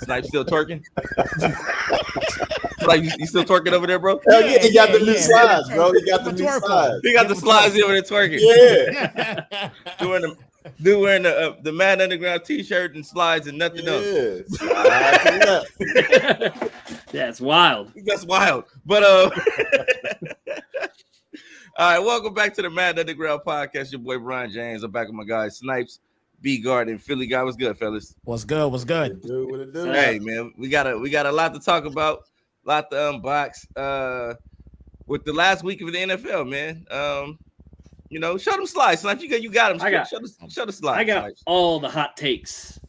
Snipe still twerking? Like you still twerking over there, bro? Hell yeah, he got the new slides, bro. He got the new twerk slides. He got the slides over there twerking. Yeah. Doing the Madden Underground T-shirt and slides and nothing else. That's wild. That's wild. But all right, welcome back to the Madden Underground podcast. Your boy Brian James. I'm back with my guy Snipes, B Guard, and Philly guy. What's good, fellas? What's good? What's good? What it do? Hey man, we got a lot to talk about, a lot to unbox. With the last week of the NFL, man. Show them slides. Snipes, you got them. Show the slides. I got Snipes. all the hot takes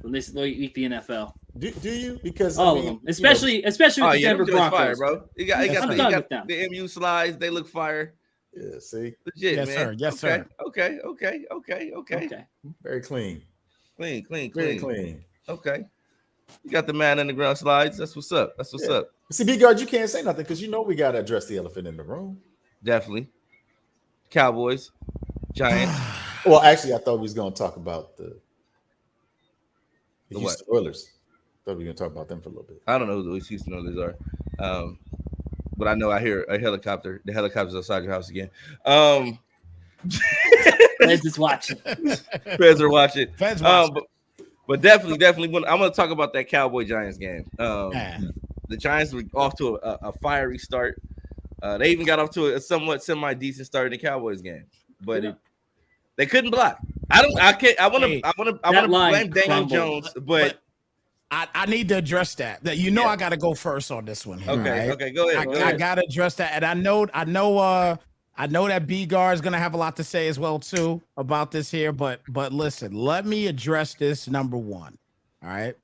from this week the NFL. Do you? Because all of them, especially with the Denver Broncos, fire, bro. You got the MU slides. They look fire. Yeah, see, legit, yes, man. Sir. Yes, sir. Okay. Very clean. Clean. Okay. You got the Man Underground slides. That's what's up. See, B Guard, you can't say nothing because we got to address the elephant in the room. Definitely. Cowboys, Giants. Well, actually, I thought we was going to talk about the Houston Oilers. I thought we were going to talk about them for a little bit. I don't know who the Houston Oilers are. But I know I hear a helicopter. The helicopter's outside your house again. Feds is watching. Feds are watching. But definitely, I'm going to talk about that Cowboy Giants game. The Giants were off to a fiery start. They even got off to a somewhat semi-decent start in the Cowboys game, but they couldn't block. I want to blame Daniel Jones, but I need to address that. I got to go first on this one. Okay, right? Okay, go ahead. I got to address that, and I know that B Guard is gonna have a lot to say as well too about this here. But listen, let me address this number one. All right.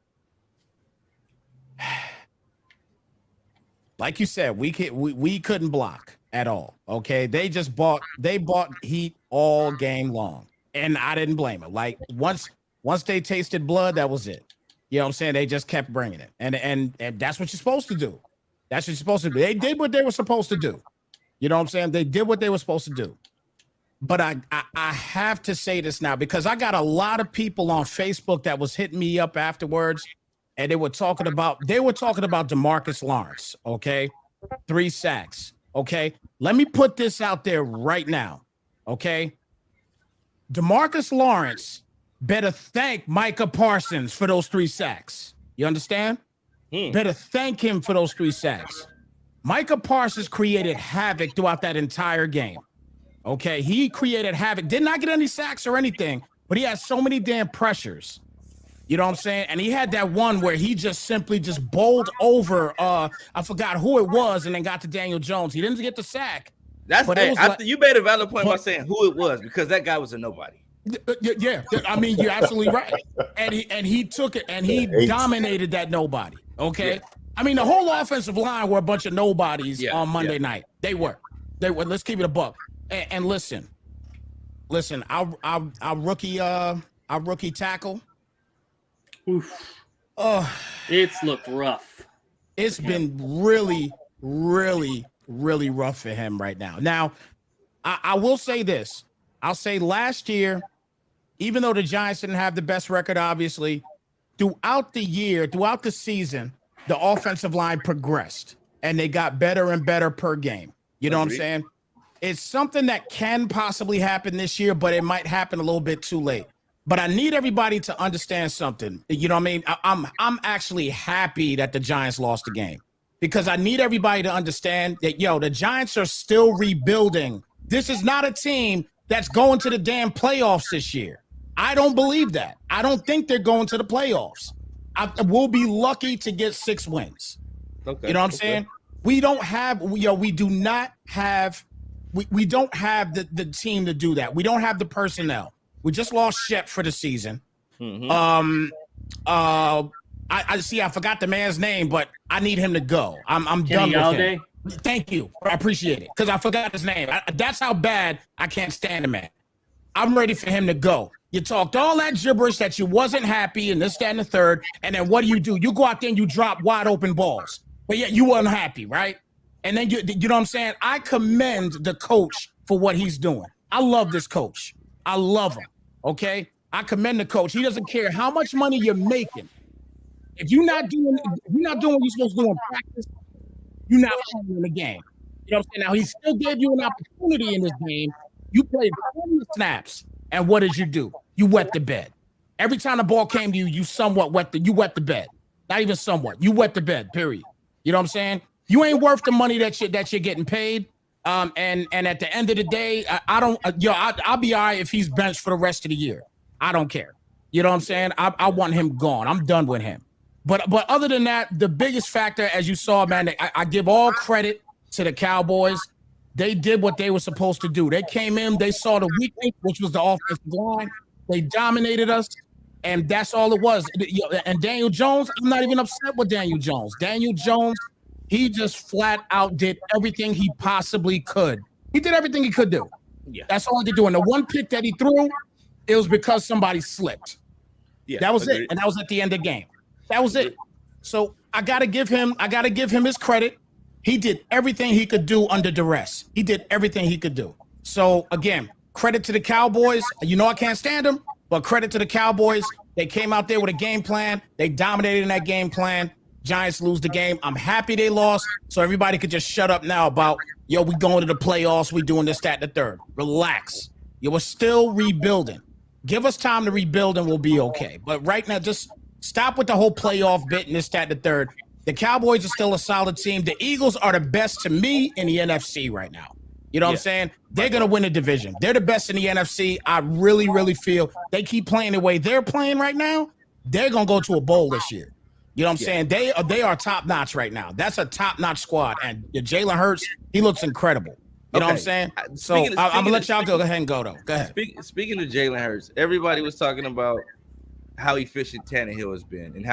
Like you said, we couldn't block at all. Okay, they bought heat all game long, and I didn't blame it. Like once they tasted blood, that was it. You know what I'm saying? They just kept bringing it, and that's what you're supposed to do. That's what you're supposed to do. They did what they were supposed to do. You know what I'm saying? They did what they were supposed to do. But I have to say this now because I got a lot of people on Facebook that was hitting me up afterwards. And they were talking about DeMarcus Lawrence, okay? 3 sacks, okay? Let me put this out there right now, okay? DeMarcus Lawrence better thank Micah Parsons for those 3 sacks. You understand? Better thank him for those 3 sacks. Micah Parsons created havoc throughout that entire game, okay? He created havoc. Did not get any sacks or anything, but he had so many damn pressures. You know what I'm saying? And he had that one where he just simply bowled over. I forgot who it was, and then got to Daniel Jones. He didn't get the sack. You made a valid point by saying who it was because that guy was a nobody. Yeah, I mean you're absolutely right. And he took it and he dominated that nobody. Okay, yeah. I mean the whole offensive line were a bunch of nobodies on Monday night. They were. Let's keep it a buck. And listen. Our rookie tackle. Oof. It's looked rough. It's been really, really, really rough for him right now. Now, I will say this. I'll say last year, even though the Giants didn't have the best record, obviously, throughout the season, the offensive line progressed and they got better and better per game. You know what I'm saying? It's something that can possibly happen this year, but it might happen a little bit too late. But I need everybody to understand something. You know what I mean? I'm actually happy that the Giants lost the game because I need everybody to understand that, the Giants are still rebuilding. This is not a team that's going to the damn playoffs this year. I don't believe that. I don't think they're going to the playoffs. We'll be lucky to get 6 wins. Okay. You know what I'm saying? We don't have, we do not have, we don't have the team to do that. We don't have the personnel. We just lost Shep for the season. Mm-hmm. I see. I forgot the man's name, but I need him to go. I'm done with him. Thank you. I appreciate it because I forgot his name. That's how bad I can't stand him at. I'm ready for him to go. You talked all that gibberish that you wasn't happy and this, that, and the third, and then what do? You go out there and you drop wide open balls, but yet you weren't happy, right? And then you know what I'm saying? I commend the coach for what he's doing. I love this coach. I love him, okay? I commend the coach. He doesn't care how much money you're making. If you're not doing what you're supposed to do in practice, you're not playing in the game. You know what I'm saying? Now he still gave you an opportunity in this game. You played 20 snaps, and what did you do? You wet the bed. Every time the ball came to you, you somewhat wet the bed. Not even somewhat. You wet the bed. Period. You know what I'm saying? You ain't worth the money that you're getting paid. And at the end of the day, I'll be all right if he's benched for the rest of the year. I don't care. You know what I'm saying? I want him gone. I'm done with him. But other than that, the biggest factor, as you saw, man, I give all credit to the Cowboys. They did what they were supposed to do. They came in, they saw the weakness, which was the offensive line. They dominated us, and that's all it was. And Daniel Jones, I'm not even upset with Daniel Jones. Daniel Jones, he just flat out did everything he possibly could. He did everything he could do. Yeah. That's all he did do. And the one pick that he threw, it was because somebody slipped. Yeah, that was it. And that was at the end of the game. That was it. So I gotta give him his credit. He did everything he could do under duress. He did everything he could do. So again, credit to the Cowboys. You know I can't stand them, but credit to the Cowboys. They came out there with a game plan. They dominated in that game plan. Giants lose the game. I'm happy they lost, so everybody could just shut up now about, we going to the playoffs, we doing this, that, and the third. Relax. You were still rebuilding. Give us time to rebuild and we'll be okay. But right now, just stop with the whole playoff bit and this, that, and the third. The Cowboys are still a solid team. The Eagles are the best to me in the NFC right now. You know what I'm saying? They're going to win the division. They're the best in the NFC. I really, really feel they keep playing the way they're playing right now. They're going to go to a bowl this year. You know what I'm saying? They are top-notch right now. That's a top-notch squad. And Jalen Hurts, he looks incredible. You know what I'm saying? So I'm going to let y'all go ahead and go, though. Go ahead. Speaking of Jalen Hurts, everybody was talking about how efficient Tannehill has been and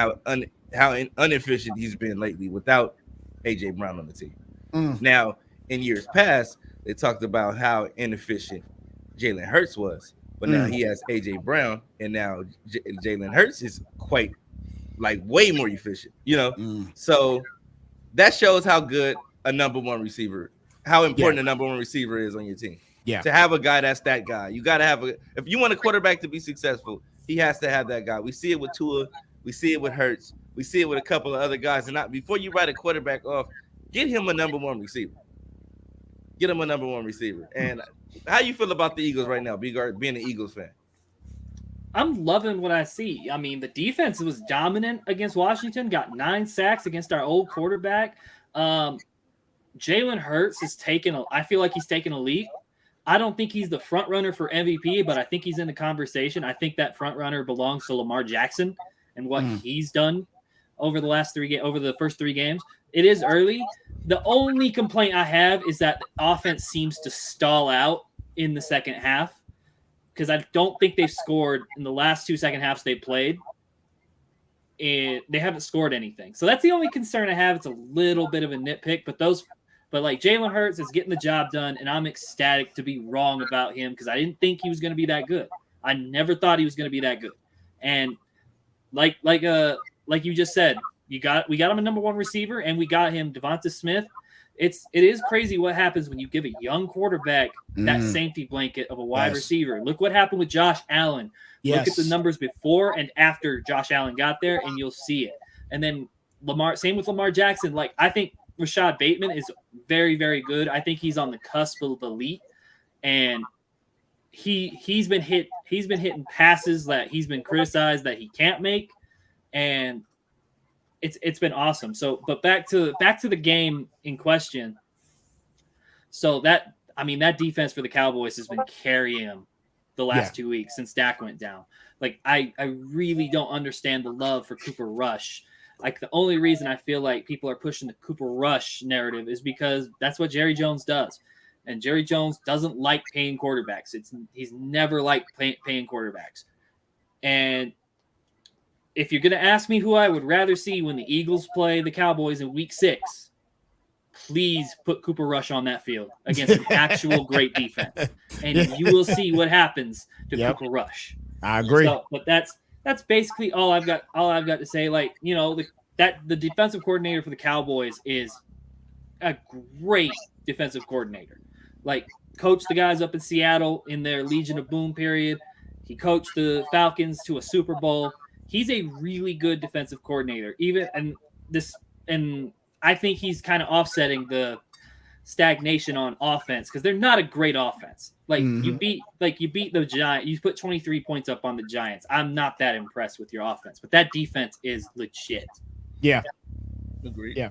how inefficient he's been lately without A.J. Brown on the team. Now, in years past, they talked about how inefficient Jalen Hurts was. But now he has A.J. Brown, and now Jalen Hurts is quite way more efficient, So that shows how good a number one receiver, how important a number one receiver is on your team. Yeah. To have a guy that's that guy. You got to have if you want a quarterback to be successful, he has to have that guy. We see it with Tua, we see it with Hurts, we see it with a couple of other guys. And before you write a quarterback off, get him a number one receiver. Get him a number one receiver. And how you feel about the Eagles right now, being an Eagles fan? I'm loving what I see. I mean, the defense was dominant against Washington, got 9 sacks against our old quarterback. Jalen Hurts I feel like he's taken a leap. I don't think he's the front runner for MVP, but I think he's in the conversation. I think that front runner belongs to Lamar Jackson and what he's done over the first 3 games. It is early. The only complaint I have is that the offense seems to stall out in the second half, because I don't think they've scored in the last 2 second halves they played. And they haven't scored anything. So that's the only concern I have. It's a little bit of a nitpick, but Jalen Hurts is getting the job done, and I'm ecstatic to be wrong about him because I didn't think he was going to be that good. I never thought he was going to be that good. And like you just said, we got him a number one receiver, and we got him Devonta Smith. It is crazy what happens when you give a young quarterback that safety blanket of a wide receiver. Look what happened with Josh Allen. Look at the numbers before and after Josh Allen got there, and you'll see it. And then same with Lamar Jackson. I think Rashad Bateman is very, very good. I think he's on the cusp of elite, and he's been hitting passes that he's been criticized that he can't make, and it's been awesome. So, but back to the game in question. So that defense for the Cowboys has been carrying them the last 2 weeks since Dak went down. I really don't understand the love for Cooper Rush. The only reason I feel like people are pushing the Cooper Rush narrative is because that's what Jerry Jones does. And Jerry Jones doesn't like paying quarterbacks. He's never liked paying quarterbacks. And if you're going to ask me who I would rather see when the Eagles play the Cowboys in week 6, please put Cooper Rush on that field against an actual great defense. And you will see what happens to Cooper Rush. I agree. But that's basically all I've got to say. The defensive coordinator for the Cowboys is a great defensive coordinator. Coached the guys up in Seattle in their Legion of Boom period. He coached the Falcons to a Super Bowl. he's a really good defensive coordinator. And I think he's kind of offsetting the stagnation on offense because they're not a great offense. Like you beat the Giants, you put 23 points up on the Giants. I'm not that impressed with your offense, but that defense is legit. Yeah. Agree. Yeah.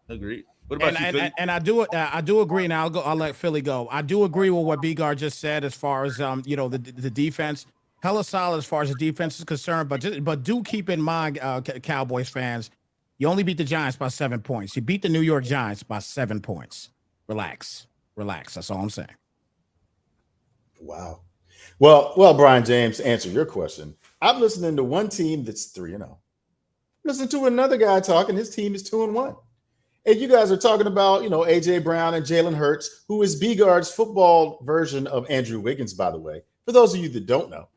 Agree. What about you, Philly? And I do agree. Now I'll let Philly go. I do agree with what B-Guard just said as far as the defense. Hella solid as far as the defense is concerned, but do keep in mind, Cowboys fans, you only beat the Giants by 7 points. You beat the New York Giants by 7 points. Relax. That's all I'm saying. Wow. Well, Brian James, to answer your question, I'm listening to one team that's 3-0. Listen to another guy talking. His team is 2-1. And you guys are talking about, AJ Brown and Jalen Hurts, who is B-Guard's football version of Andrew Wiggins, by the way. For those of you that don't know.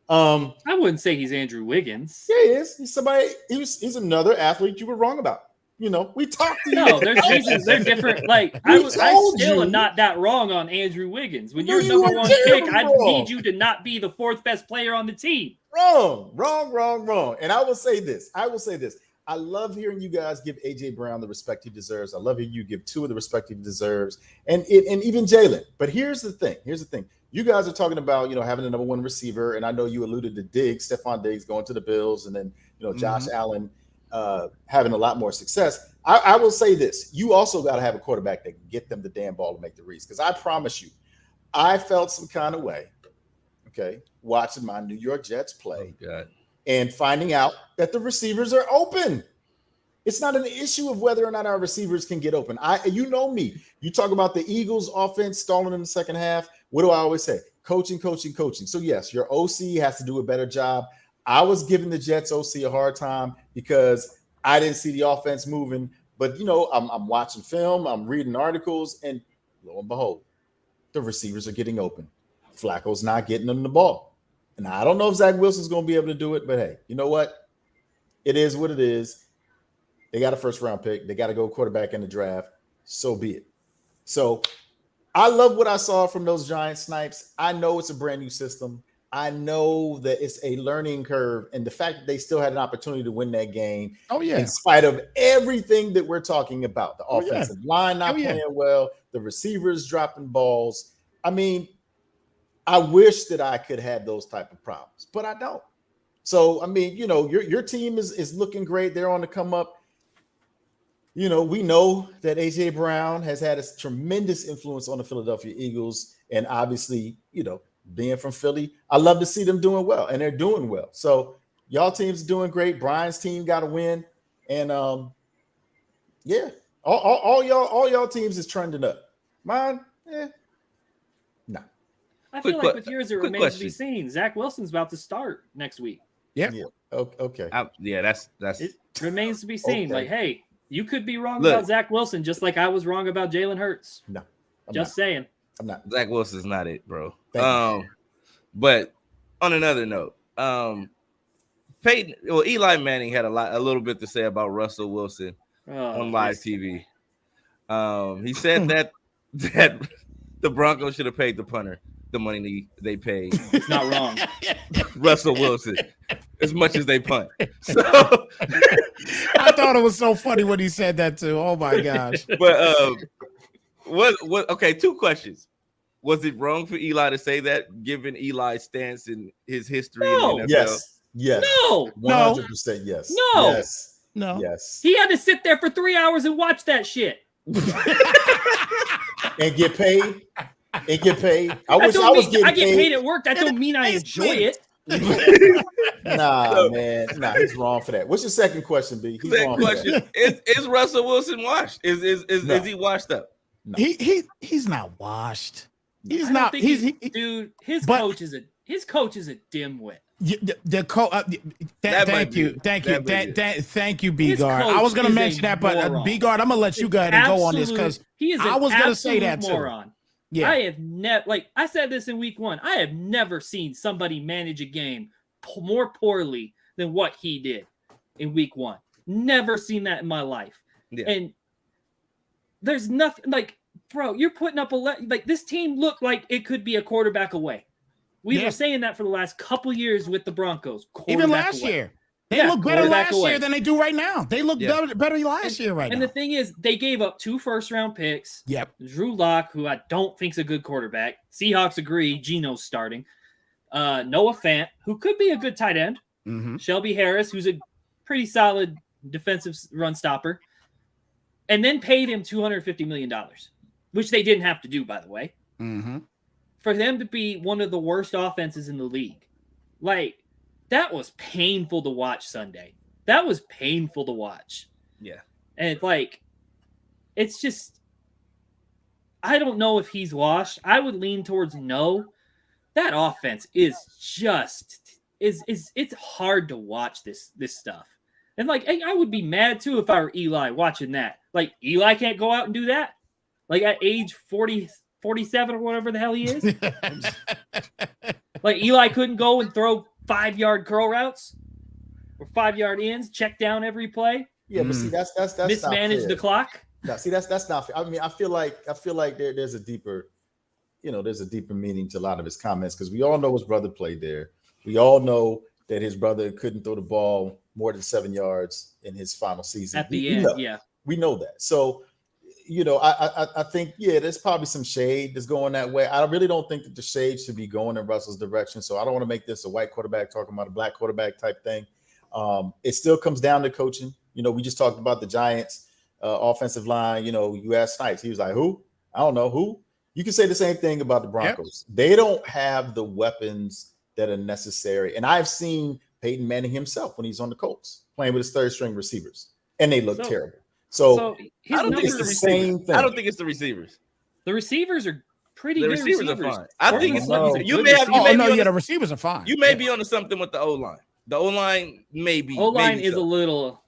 I wouldn't say he's Andrew Wiggins. Yeah, he is. He's somebody. He's another athlete you were wrong about. We talked to you. No, there's reasons they're different. Like I still am not that wrong on Andrew Wiggins. When you're number one pick, I need you to not be the fourth best player on the team. Wrong. And I will say this. I love hearing you guys give AJ Brown the respect he deserves. I love hearing you give Tua the respect he deserves, and even Jalen. But here's the thing. You guys are talking about having the number one receiver, and I know you alluded to Diggs, Stephon Diggs going to the Bills, and then Josh Allen having a lot more success. I will say this: you also got to have a quarterback that can get them the damn ball to make the reads. Because I promise you, I felt some kind of way, watching my New York Jets play. Oh, God. And finding out that the receivers are open. It's not an issue of whether or not our receivers can get open. You know me. You talk about the Eagles offense stalling in the second half. What do I always say? Coaching. So yes, your OC has to do a better job. I was giving the Jets OC a hard time because I didn't see the offense moving. But I'm watching film, I'm reading articles, and lo and behold, the receivers are getting open. Flacco's not getting them the ball. And I don't know if Zach Wilson's going to be able to do it, but hey, you know what? It is what it is. They got a first-round pick. They got to go quarterback in the draft. So be it. So I love what I saw from those Giant snipes. I know it's a brand new system. I know that it's a learning curve. And the fact that they still had an opportunity to win that game, in spite of everything that we're talking about, the offensive line not playing well, the receivers dropping balls. I mean, I wish that I could have those type of problems, but I don't. So, I mean, your team is looking great. They're on the come up. We know that AJ Brown has had a tremendous influence on the Philadelphia Eagles. And obviously, being from Philly, I love to see them doing well, and they're doing well. So y'all team's doing great. Brian's team got a win. And all y'all teams is trending up. Mine, no. I feel like with yours, it remains to be seen. Zach Wilson's about to start next week. Yeah. Okay. That's it remains to be seen. Okay. Like, hey, you could be wrong about Zach Wilson, just like I was wrong about Jalen Hurts. No, just saying. I'm not. Zach Wilson's not it, bro. But on another note, Eli Manning had a little bit to say about Russell Wilson on live TV. He said that the Broncos should have paid the punter the money they paid. It's not wrong. Russell Wilson, as much as they punt. So I thought it was so funny when he said that too. Oh my gosh. But what? Okay, two questions. Was it wrong for Eli to say that, given Eli's stance and his history in the NFL? Yes. No. 100% yes. No. Yes. No. Yes. He had to sit there for 3 hours and watch that shit. And get paid. I get paid at work. That don't mean I enjoy it. Nah, man. Nah, he's wrong for that. What's your second question, B? Second question: Is Russell Wilson washed? Is he washed up? No. He's not washed. He's not. Dude. His coach is a dimwit. Thank you, B-Guard. I was going to mention that, but B-Guard, I'm going to let you go ahead and go on this because I was going to say that moron. Too. Yeah. I have never, I said this in week 1. I have never seen somebody manage a game more poorly than what he did in week 1. Never seen that in my life. Yeah. And there's nothing bro, you're putting up this team looked like it could be a quarterback away. We were saying that for the last couple years with the Broncos. Even last year. They look better last year than they do right now. They look better last year right now. And the thing is, they gave up 2 first-round picks. Yep. Drew Lock, who I don't think is a good quarterback. Seahawks agree. Geno's starting. Noah Fant, who could be a good tight end. Mm-hmm. Shelby Harris, who's a pretty solid defensive run stopper. And then paid him $250 million, which they didn't have to do, by the way. Mm-hmm. For them to be one of the worst offenses in the league. Like, that was painful to watch Sunday. That was painful to watch. Yeah. And it's just, I don't know if he's washed. I would lean towards no. That offense is just, it's hard to watch this stuff. And like, I would be mad too if I were Eli watching that. Like, Eli can't go out and do that. Like at age 40, 47 or whatever the hell he is. Like Eli couldn't go and throw 5-yard curl routes or 5-yard ins, check down every play. Yeah, but see, that's mismanage the clock. No, see, that's not fair. I mean, I feel like there's a deeper, there's a deeper meaning to a lot of his comments because we all know his brother played there. We all know that his brother couldn't throw the ball more than 7 yards in his final season. At the end, we know that. So, I think, there's probably some shade that's going that way. I really don't think that the shade should be going in Russell's direction. So I don't want to make this a white quarterback talking about a black quarterback type thing. It still comes down to coaching. We just talked about the Giants offensive line. You asked Snipes. He was like, who? I don't know who. You can say the same thing about the Broncos. Yep. They don't have the weapons that are necessary. And I've seen Peyton Manning himself when he's on the Colts playing with his third string receivers, and they look terrible. So I don't think it's the same thing. I don't think it's the receivers. The receivers are pretty good. The receivers are fine. I think it's the receivers are fine. You may be onto something with the O-line. The O-line maybe. O-line is a little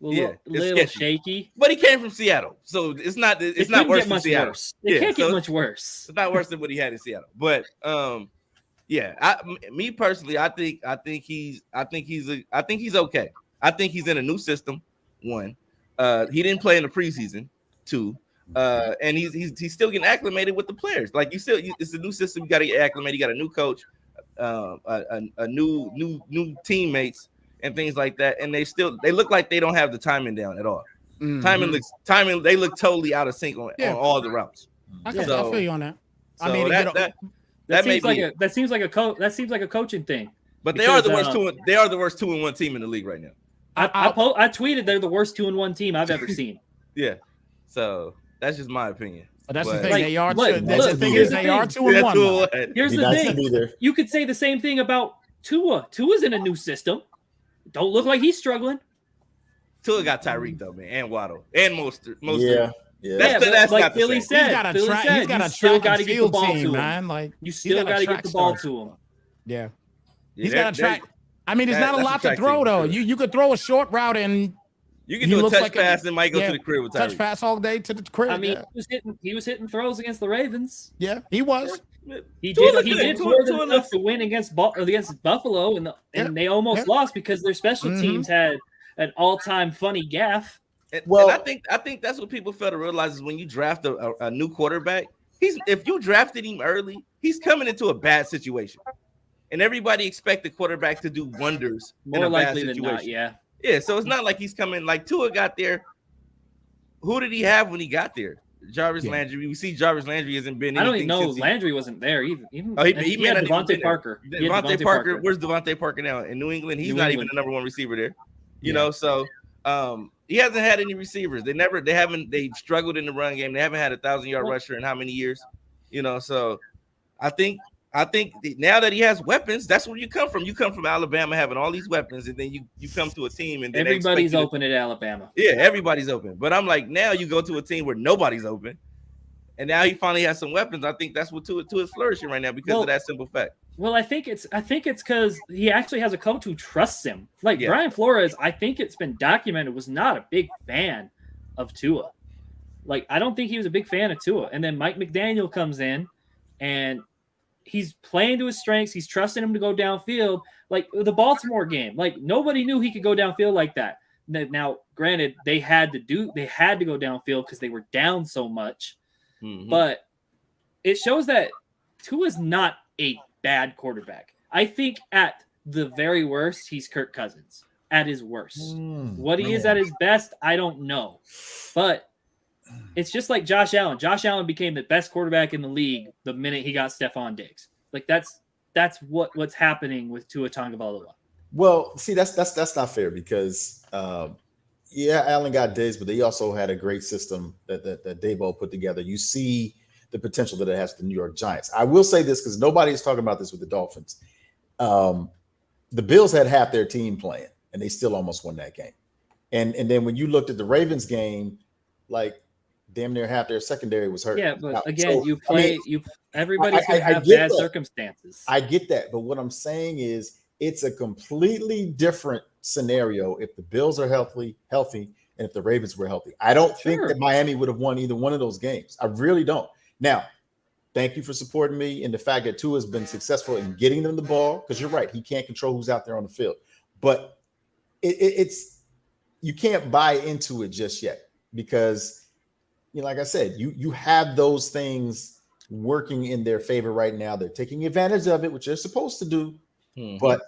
shaky. But he came from Seattle, so it's not worse than Seattle. It can't get much worse. It's not worse than what he had in Seattle. But me personally, I think he's okay. I think he's in a new system. 1. He didn't play in the preseason. 2, and he's still getting acclimated with the players. Like it's a new system. You got to get acclimated. You got a new coach, a new teammates, and things like that. And they look like they don't have the timing down at all. Mm-hmm. They look totally out of sync on all the routes. I feel you on that. So I mean, that seems like a coaching thing. But they are the worst 2-1 team in the league right now. I tweeted they're the worst 2-1 team I've ever seen. Yeah, so that's just my opinion. But that's the thing. They are 2-1. Here's the thing. You could say the same thing about Tua. Tua's in a new system. Don't look like he's struggling. Tua got Tyreek though, man, and Waddle and Mostert. Yeah. That's like not the Philly same. said. He's got a still got to get the ball team, to man. him. Like you still got to get the ball to him. Yeah. He's got a track. I mean, there's not a lot to throw though. You could throw a short route and you can do a touch pass and might go to the crib with Tyreek. Touch pass all day to the crib. I mean, he was hitting throws against the Ravens. Yeah, he was. He did more than enough to win against Buffalo, and they almost lost because their special teams had an all-time funny gaffe. And I think that's what people fail to realize is when you draft a new quarterback, if you drafted him early, he's coming into a bad situation. And everybody expect the quarterback to do wonders in a bad situation. Than not, yeah. Yeah, so it's not like he's coming like Tua got there. Who did he have when he got there? Jarvis Landry. We see Jarvis Landry hasn't been. I don't even know Landry wasn't there even. He had Devontae Parker. Devontae Parker. Where's Devontae Parker now in New England? He's not even the number 1 receiver there. You know, so he hasn't had any receivers. They struggled in the run game. They haven't had a 1,000-yard rusher in how many years? You know, so I think now that he has weapons, that's where you come from. You come from Alabama having all these weapons, and then you come to a team and then everybody's open at Alabama. Yeah, everybody's open. But I'm like, now you go to a team where nobody's open, and now he finally has some weapons. I think that's what Tua is flourishing right now because of that simple fact. Well, I think it's because he actually has a coach who trusts him. Like Brian Flores, I think it's been documented, was not a big fan of Tua. Like, I don't think he was a big fan of Tua. And then Mike McDaniel comes in, and he's playing to his strengths. He's trusting him to go downfield. Like the Baltimore game, like nobody knew he could go downfield like that. Now, granted, they had to go downfield because they were down so much. Mm-hmm. But it shows that Tua's not a bad quarterback. I think at the very worst, he's Kirk Cousins. at his worst. What he is at his best, I don't know. But it's just like Josh Allen. Josh Allen became the best quarterback in the league the minute he got Stephon Diggs. Like that's what's happening with Tua Tagovailoa. Well, see, that's not fair because Allen got Diggs, but they also had a great system that Daboll put together. You see the potential that it has for the New York Giants. I will say this because nobody's talking about this with the Dolphins. The Bills had half their team playing, and they still almost won that game. And then when you looked at the Ravens game, like damn near half their secondary was hurt. Yeah, but again, everybody's gonna have bad circumstances. I get that, but what I'm saying is it's a completely different scenario if the Bills are healthy, and if the Ravens were healthy. I don't think that Miami would have won either one of those games. I really don't. Now, thank you for supporting me in the fact that Tua has been successful in getting them the ball, because you're right, he can't control who's out there on the field. But it's you can't buy into it just yet because, like I said, you have those things working in their favor right now. They're taking advantage of it, which they're supposed to do. But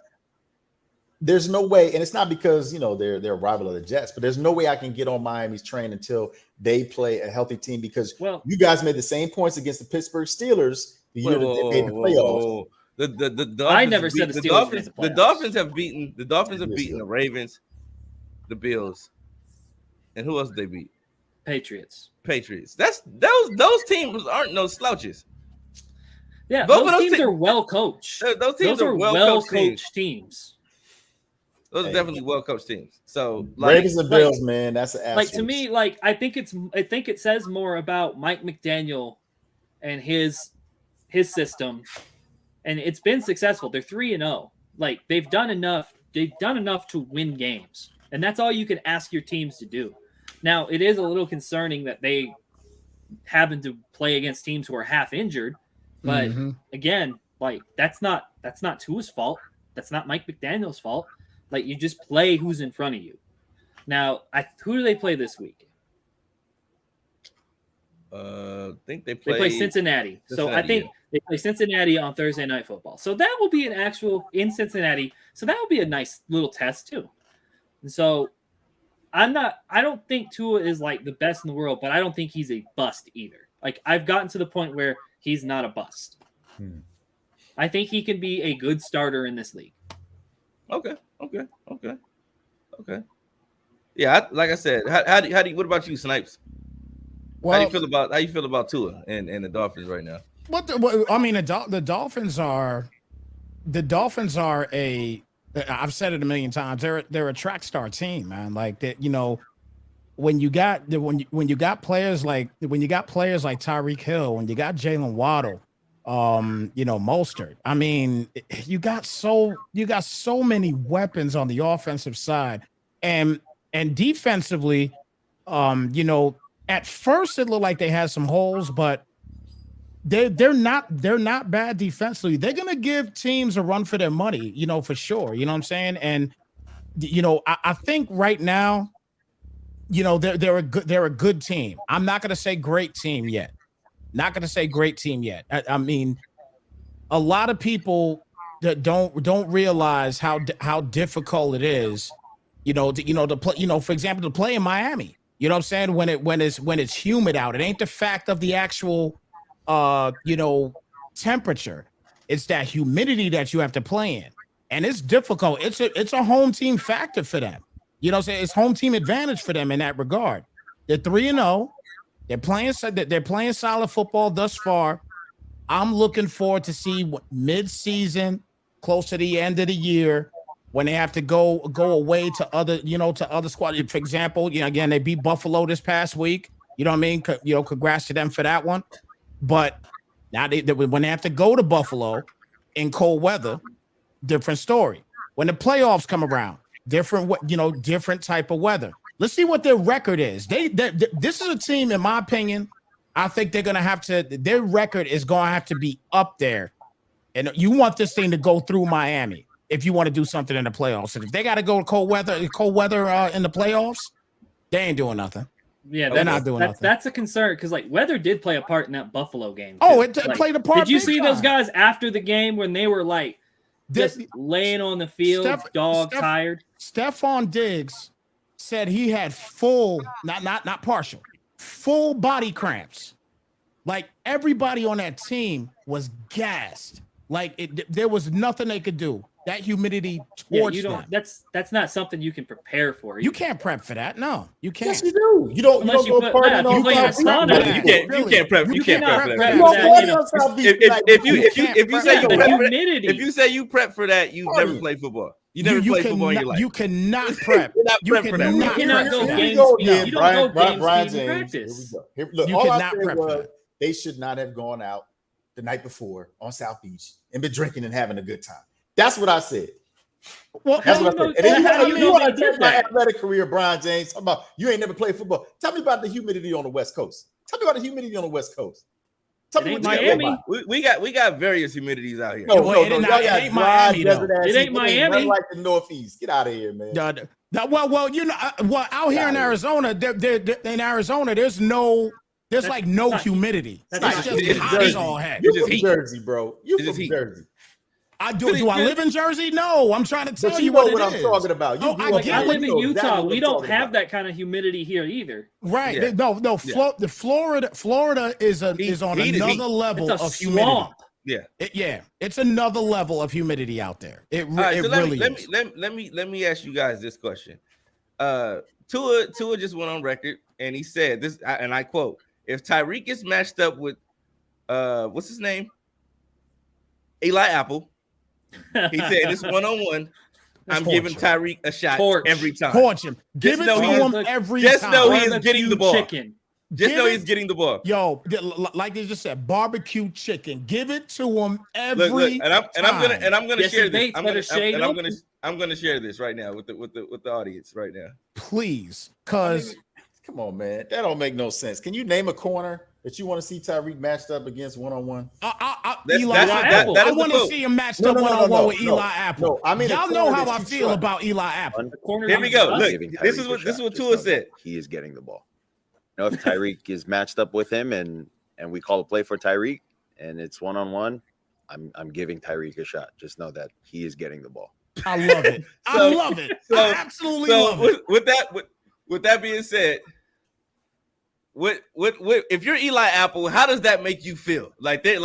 there's no way, and it's not because they're a rival of the Jets, but there's no way I can get on Miami's train until they play a healthy team, because you guys made the same points against the Pittsburgh Steelers the year that they made the playoffs. The I never said the Steelers made the playoffs. The Dolphins have beaten the Ravens, the Bills, and who else did they beat? Patriots. That's those teams aren't no slouches. Yeah, those teams are well coached. Those teams are well coached teams. Those are definitely well coached teams. So Ravens and Bills, man, that's an like to me. Like I think it says more about Mike McDaniel and his system, and it's been successful. They're 3-0. Like they've done enough. They've done enough to win games, and that's all you can ask your teams to do. Now it is a little concerning that they having to play against teams who are half injured. But again, like that's not Tua's fault. That's not Mike McDaniel's fault. Like you just play who's in front of you. Now, who do they play this week? I think they play Cincinnati. So I think they play Cincinnati on Thursday Night Football. So that will be an actual in Cincinnati. So that will be a nice little test too. And so I don't think Tua is like the best in the world, but I don't think he's a bust either. Like I've gotten to the point where he's not a bust. I think he can be a good starter in this league. Okay. Yeah, like I said, how do you? What about you, Snipes? Well, how you feel about Tua and the Dolphins right now? The Dolphins are a. I've said it a million times. They're a track star team, man. Like that, when you got players like Tyreek Hill, when you got Jalen Waddle, Mostert. I mean, you got so many weapons on the offensive side, and defensively, at first it looked like they had some holes, but they're not bad defensively. They're gonna give teams a run for their money, for sure. You know what I'm saying? And I think right now, they're a good team. I'm not gonna say great team yet. I mean, a lot of people that don't realize how difficult it is, to play, for example, to play in Miami. You know what I'm saying? When it's humid out, it ain't the fact of the actual temperature. It's that humidity that you have to play in, and it's difficult. It's a home team factor for them. You know what I'm saying? It's home team advantage for them in that regard. They're 3-0. They're playing solid football thus far. I'm looking forward to see what mid-season, close to the end of the year, when they have to go away to other squads. For example, again, they beat Buffalo this past week. You know what I mean? Congrats to them for that one. But now when they have to go to Buffalo in cold weather, different story. When the playoffs come around, different type of weather. Let's see what their record is. This is a team, in my opinion, I think they're going to have to, their record is going to have to be up there. And you want this thing to go through Miami if you want to do something in the playoffs. And if they got to go to cold weather in the playoffs, they ain't doing nothing. Yeah, they're not doing nothing. That's a concern because weather did play a part in that Buffalo game. Oh, it played a part. Did you see those guys after the game when they were just laying on the field, tired. Stephon Diggs said he had full, not partial, full body cramps. Like everybody on that team was gassed. Like there was nothing they could do. That humidity torched them. That's not something you can prepare for. You can't prep for that. No, you can't. Yes, you do. You don't go partying on South Beach. You can't prep. You can't prep for that. If you say you prep for that, you've never played football. You never played football in your life. You cannot prep. You cannot go game speed. You don't go game speed practice. Look, all I said was they should not have gone out the night before on South Beach and been drinking and having a good time. That's what I said. Well, that's what I said. You want to take my athletic career, Brian James? Talk about you ain't never played football. Tell me about the humidity on the West Coast. Tell me about the humidity on the West Coast. Tell me what Miami. We got various humidities out here. No, it ain't Miami. It ain't Miami. Like the Northeast. Get out of here, man. Well, you know, out here in Arizona, in Arizona, there's no humidity. It's just hot as all heck. You from Jersey, bro. You from Jersey. Do I live in Jersey? No, I'm trying to tell you what I'm talking about. I live in Utah. We don't have that kind of humidity here either. Right? Yeah. No. Florida is on another level of humidity. Yeah, it's another level of humidity out there. It really is. Let me ask you guys this question. Tua just went on record and he said this, and I quote: "If Tyreek gets matched up with what's his name, Eli Apple." He said this one-on-one. I'm giving Tyreek a shot every time. Torch him. Give it to him every time. Just know he is getting the ball. Just know he's getting the ball. Yo, like they just said, barbecue chicken. Give it to him every time. I'm gonna share this. I'm gonna share this right now with the audience right now. Please, cause come on, man, that don't make no sense. Can you name a corner that you want to see Tyreek matched up against one-on-one? Eli Apple. I want to see him matched up one-on-one with Eli Apple. No, I mean, y'all know how I feel about Eli Apple. Here we go. Look, this is what Tua said. He is getting the ball. You know, if Tyreek is matched up with him and we call a play for Tyreek and it's one-on-one, I'm giving Tyreek a shot. Just know that he is getting the ball. I love it. I love it. I absolutely love it. With that being said, What if you're Eli Apple, how does that make you feel? Like they're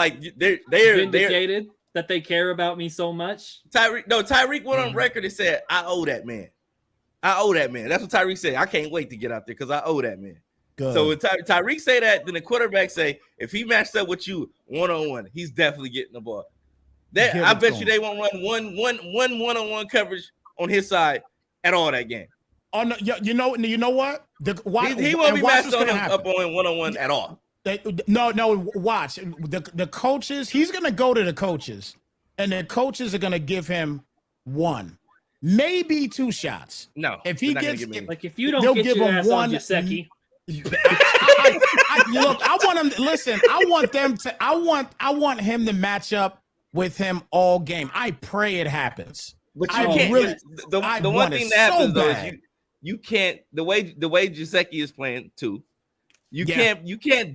vindicated that they care about me so much. Tyreek went on record and said, I owe that man. That's what Tyreek said. I can't wait to get out there because I owe that man. Good. So when Tyreek say that, then the quarterback say, if he matched up with you one-on-one, he's definitely getting the ball. I bet you they won't run one-on-one coverage on his side at all that game. Oh no, you know what? He won't be matched up on one-on-one at all. No, watch. The coaches, he's gonna go to the coaches, and the coaches are gonna give him one, maybe two shots. No, if he gets if you don't get your ass on Gesicki. Look, I want him. Listen, I want him to match up with him all game. I pray it happens. But you can't. Really, the one thing that happens though is you can't. The way Gesicki is playing too, you can't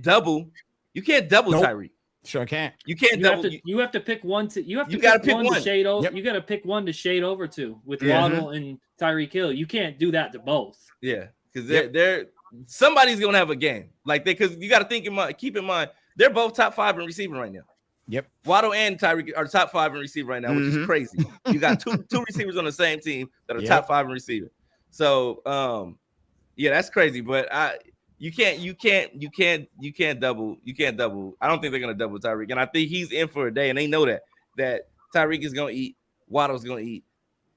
double Tyreek. Sure can't. You can't double. You have to pick one. You have to pick one to shade over. Yep. You got to pick one to shade over to with Waddle and Tyreek Hill. You can't do that to both. Yeah, because they're somebody's gonna have a game like that. Because you got to keep in mind they're both top 5 in receiving right now. Yep. Waddle and Tyreek are top 5 in receiving right now, which is crazy. You got two receivers on the same team that are top 5 in receiving. So that's crazy. But you can't double. I don't think they're gonna double Tyreek, and I think he's in for a day, and they know that Tyreek is gonna eat, Waddle's gonna eat,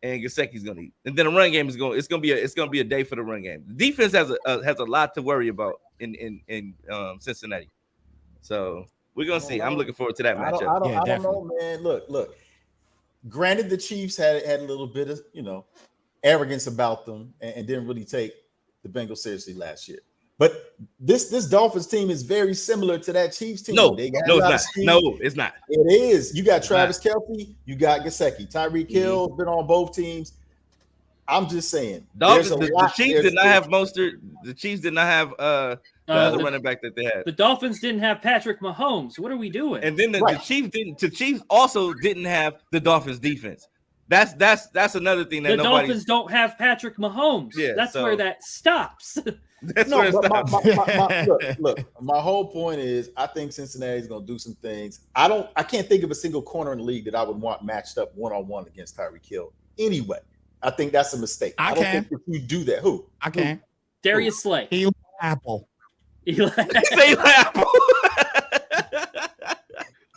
and Gesicki's gonna eat, and then the run game is going. It's gonna be a day for the run game. The defense has a lot to worry about in Cincinnati. So we're gonna see. I'm looking forward to that matchup. I don't know, man. Look. Granted, the Chiefs had a little bit of arrogance about them and didn't really take the Bengals seriously last year. But this Dolphins team is very similar to that Chiefs team. No, it's not. It is. You got Travis Kelce, you got Gesicki. Tyreek Hill been on both teams. I'm just saying. The Chiefs did not have Mostert. The Chiefs did not have the other running back that they had. The Dolphins didn't have Patrick Mahomes. What are we doing? And then the Chiefs didn't. The Chiefs also didn't have the Dolphins defense. That's another thing that the Dolphins don't have Patrick Mahomes. Yeah, that's where that stops. That's where it stops. Look, my whole point is I think Cincinnati's going to do some things. I can't think of a single corner in the league that I would want matched up one-on-one against Tyreek Hill. Anyway, I think that's a mistake. I don't think if you do that. Who? I can. Darius Slay. Eli Apple. Eli Apple.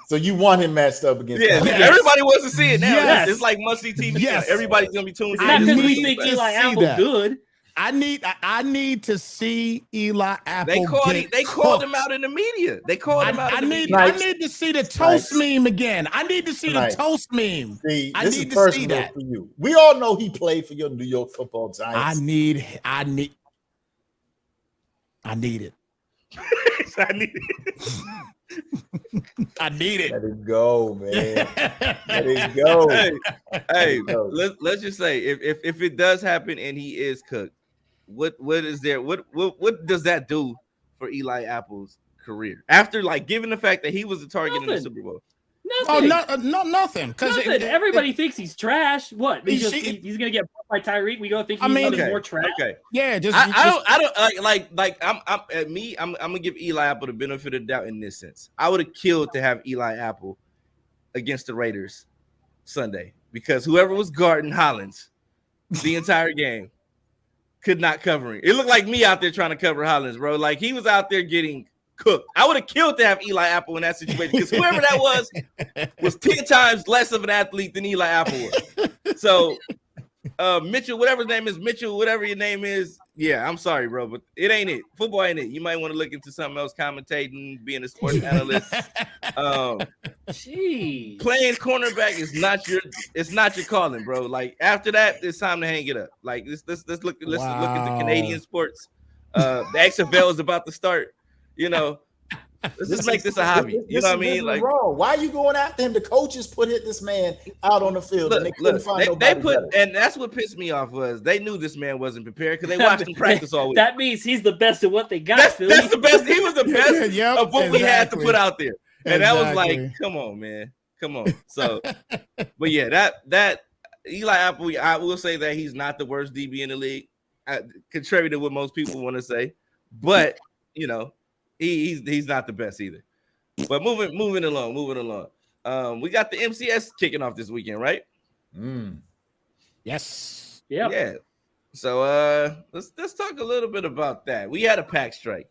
So you want him matched up against? Yeah, everybody wants to see it now. Yes. It's like must-see TV. Yes. Everybody's gonna be tuned in. Not because we think Eli Apple good. I need to see Eli Apple. They called him out in the media. They called him out. I need to see the toast meme again. I need to see the toast meme. See, I need to see that. For you. We all know he played for your New York Football Giants. I need it. I need it. I need it. Let it go, man. Let it go. Hey, let's just say if it does happen and he is cooked, what does that do for Eli Apple's career after given the fact that he was the target in the Super Bowl? Nothing. Nothing. Because everybody thinks he's trash. What? He's gonna get brought by Tyreek. We don't think he's more trash. Okay. Yeah. I'm gonna give Eli Apple the benefit of the doubt in this sense. I would have killed to have Eli Apple against the Raiders Sunday because whoever was guarding Hollins the entire game could not cover him. It looked like me out there trying to cover Hollins, bro. Like he was out there getting cooked. I would have killed to have Eli Apple in that situation because whoever that was 10 times less of an athlete than Eli Apple was. So Mitchell, whatever his name is, whatever your name is, yeah, I'm sorry, bro, but it ain't it. Football ain't it. You might want to look into something else, commentating, being a sports analyst. Playing cornerback is not your calling, bro. Like after that, it's time to hang it up. Like let's look at the Canadian sports. The XFL is about to start. You know, let's just make this a hobby. You know what I mean? Like, wrong. Why are you going after him? The coaches put this man out on the field. And that's what pissed me off was they knew this man wasn't prepared because they watched him practice all week. That means he's the best at what they got. That's the best. He was the best of what we had to put out there, and that was like, come on, man, come on. So, but yeah, that Eli Apple, I will say that he's not the worst DB in the league, contrary to what most people want to say, but you know. He's not the best either. But moving along. We got the MCS kicking off this weekend, right? Yes. Yeah. So let's talk a little bit about that. We had a pack strike.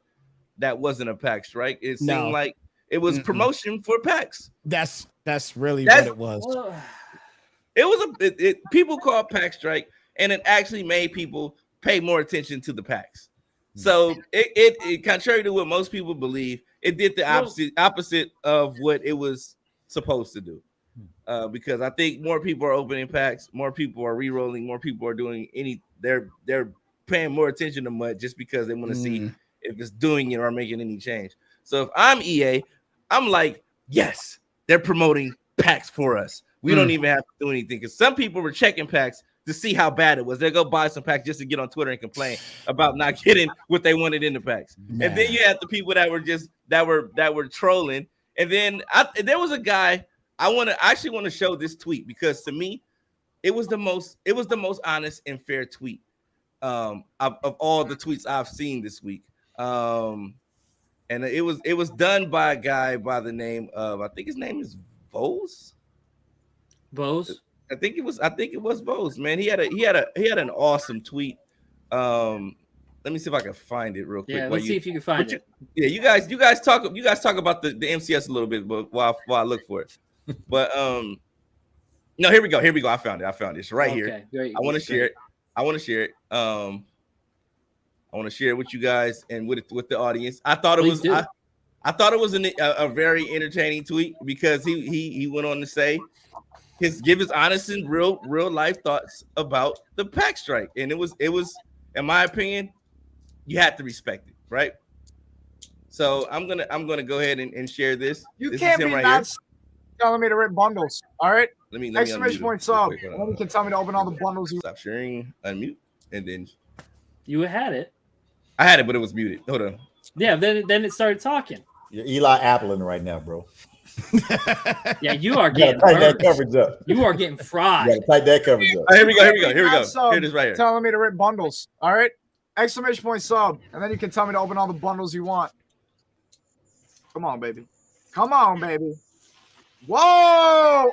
That wasn't a pack strike. It seemed like it was promotion for packs. That's really what it was. It was people call it pack strike, and it actually made people pay more attention to the packs. So it contrary to what most people believe, it did the opposite of what it was supposed to do. Because I think more people are opening packs, more people are re-rolling, more people are doing they're paying more attention to MUT just because they want to see if it's doing it or making any change. So if I'm EA, I'm like, yes, they're promoting packs for us. We don't even have to do anything because some people were checking packs to see how bad it was. They go buy some packs just to get on Twitter and complain about not getting what they wanted in the packs. Man. And then you had the people that were trolling. And then there was a guy I actually want to show this tweet because to me it was the most honest and fair tweet of all the tweets I've seen this week. And it was done by a guy by the name of I think his name is Vose. I think it was Vose, man. He had an awesome tweet. Let me see if I can find it real quick. Yeah, let's see if you can find it. Yeah, you guys talk about the MCS a little bit, but while I look for it. But no, here we go. I found it. It's right here. Great. I want to share it. I want to share it with you guys and with the audience. I thought it was a very entertaining tweet because he went on to say give his honest and real life thoughts about the pack strike, and it was in my opinion, you have to respect it, right? So I'm gonna go ahead and share this. You this can't be right not telling me to rip bundles. All right. Let me exclamation point sub. And then you can tell me to open all the bundles. Stop sharing, unmute, and then You had it. I had it, but it was muted. Hold on. Yeah, then it started talking. You're Eli Appling right now, bro. Yeah, you are You getting gotta tighten that coverage up. You are getting fried. You gotta tighten that coverage up. Right, here we go. Here it is right here. Telling me to rip bundles. All right. Exclamation point sub. And then you can tell me to open all the bundles you want. Come on, baby. Come on, baby. Whoa!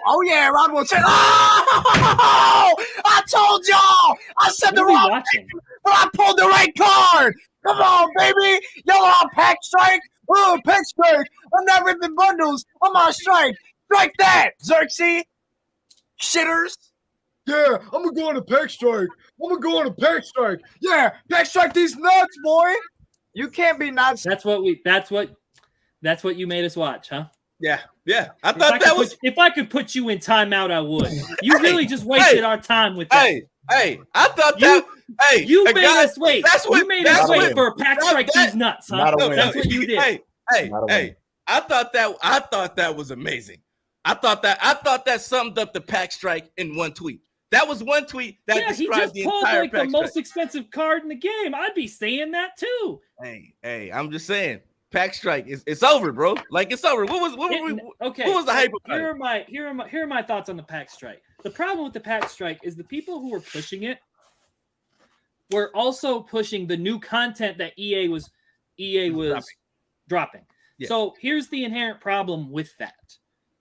Oh yeah, round one. Oh! I told y'all. I said the wrong thing, but I pulled the right card. Come on, baby. Yellow on pack strike. Oh, pack strike. I'm not ripping bundles. I'm on strike. Strike that, Xerxes. Shitters. Yeah, I'm gonna go on a pack strike. Yeah, pack strike these nuts, boy. You can't be nuts. That's what you made us watch, huh? Yeah. I thought that was. If I could put you in timeout, I would. You really just wasted our time with that. Hey, I thought that. You made us wait. You made us wait win. for a pack strike these nuts, huh? That's what you did. Hey, I thought that was amazing. I thought that summed up the pack strike in one tweet. That was one tweet that described the entire pack strike. The most expensive card in the game. I'd be saying that too. Hey, I'm just saying, pack strike it's over, bro. Like it's over. What was the hype about it? Here are my thoughts on the pack strike. The problem with the pack strike is the people who were pushing it were also pushing the new content that EA was dropping. Yeah. So here's the inherent problem with that.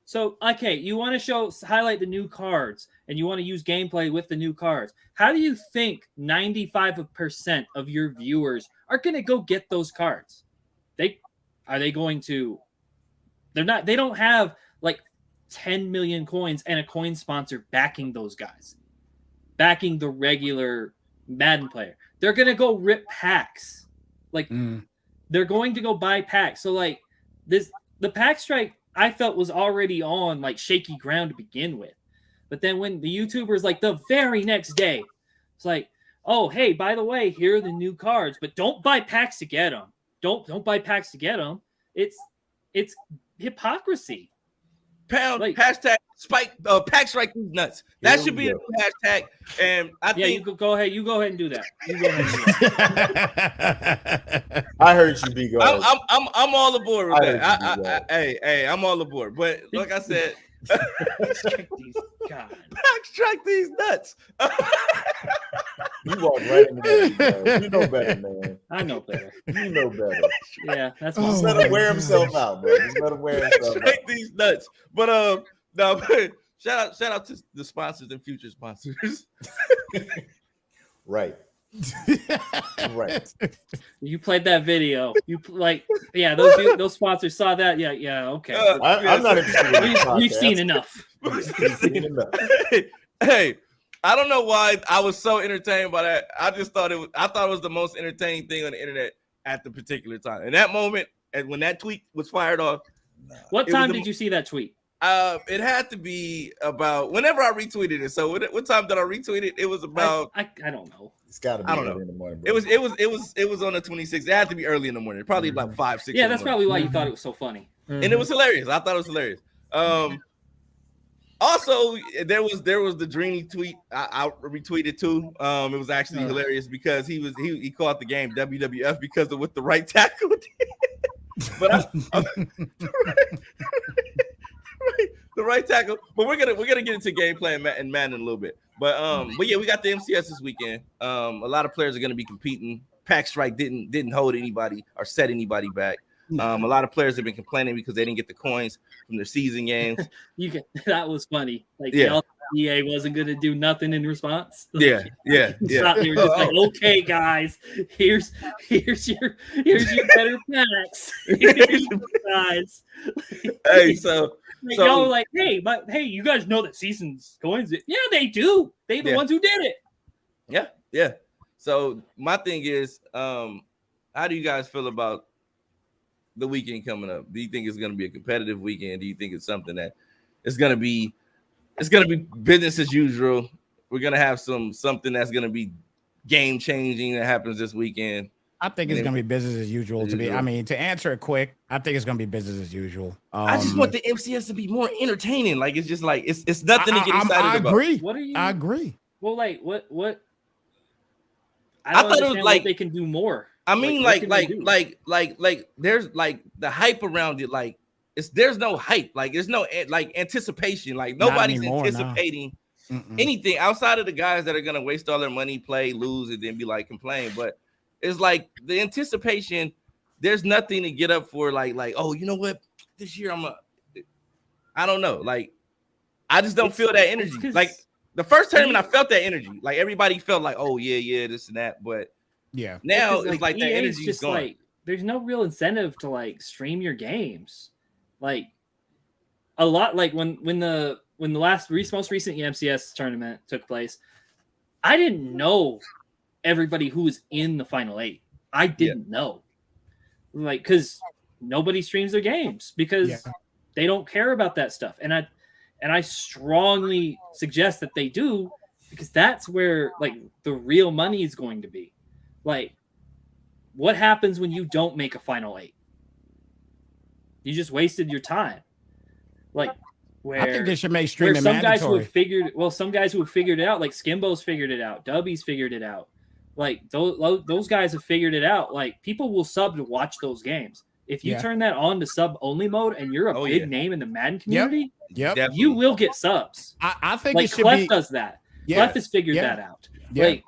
So, okay, you want to highlight the new cards and you want to use gameplay with the new cards. How do you think 95% of your viewers are going to go get those cards? They don't have like 10 million coins and a coin sponsor backing those guys, backing the regular Madden player. They're going to go rip packs. They're going to go buy packs. So like the pack strike I felt was already on like shaky ground to begin with. But then when the YouTubers like the very next day, it's like, oh, hey, by the way, here are the new cards, but don't buy packs to get them. Don't buy packs to get them. It's hypocrisy. Hashtag spike pack strike these nuts. That should be a new hashtag. And I think you go ahead and do that. I heard you, B. I'm all aboard with that. Hey, I'm all aboard. But like I said, pack strike these nuts. You walk right into that. You know better, man. I know better. You know better. Yeah, that's just let him wear himself out, bro. Just let him wear himself out. Strike these nuts. But but shout out to the sponsors and future sponsors. Right. Right. You played that video. Those sponsors saw that. Yeah. Okay. I'm not interested. We've seen enough. Hey, I don't know why I was so entertained by that. I thought it was the most entertaining thing on the internet at the particular time. In that moment, and when that tweet was fired off. What time did you see that tweet? It had to be about whenever I retweeted it. So what time did I retweet it? It was about I don't know. It's got to be early in the morning. Bro. It was on the 26th. It had to be early in the morning. Probably like 5, 6. Yeah, that's probably why you thought it was so funny. And it was hilarious. I thought it was hilarious. Also, there was the Dreamy tweet I retweeted too. It was actually hilarious because he called the game WWF because of what the right tackle did. But the right tackle. But we're gonna get into gameplay and Madden in a little bit. But yeah, we got the MCS this weekend. A lot of players are gonna be competing. Pack Strike didn't hold anybody or set anybody back. A lot of players have been complaining because they didn't get the coins from their season games. That was funny. Like EA wasn't going to do nothing in response. Yeah. They were just like, okay, guys, here's your better packs, guys. Hey, so y'all were like, hey, you guys know that season's coins. Yeah, they do. They're the ones who did it. Yeah. So my thing is, how do you guys feel about the weekend coming up? Do you think it's going to be a competitive weekend? Do you think it's something that it's going to be business as usual? We're going to have something that's going to be game changing that happens this weekend. I think it's gonna be business as usual. To answer it quick, I think it's gonna be business as usual. I just want the MCS to be more entertaining. Like it's just like it's nothing to get excited about. I agree. Well, like what? I thought it was like they can do more. I mean, like there's like the hype around it. Like there's no hype. Like there's no like anticipation. Like nobody's anticipating anything outside of the guys that are gonna waste all their money, play, lose, and then be like complain. But it's like the anticipation. There's nothing to get up for. Like oh, you know what? This year I don't know. Like I just don't feel that energy. Like the first tournament, I felt that energy. Like everybody felt like, oh yeah, this and that. But yeah, now it's like that energy just gone. Like there's no real incentive to like stream your games. Like a lot, like when the most recent MCS tournament took place, I didn't know everybody who was in the final 8. I didn't know, like, because nobody streams their games because they don't care about that stuff, and I strongly suggest that they do, because that's where like the real money is going to be. Like, what happens when you don't make a final 8? You just wasted your time. Like, I think they should make streaming some mandatory. Guys who have figured it out, like Skimbo's figured it out, Dubby's figured it out. Like those guys have figured it out. Like people will sub to watch those games. If you turn that on to sub only mode and you're a big name in the Madden community, you will get subs. I think like it should Clef does that. Clef has figured that out. Yeah. Like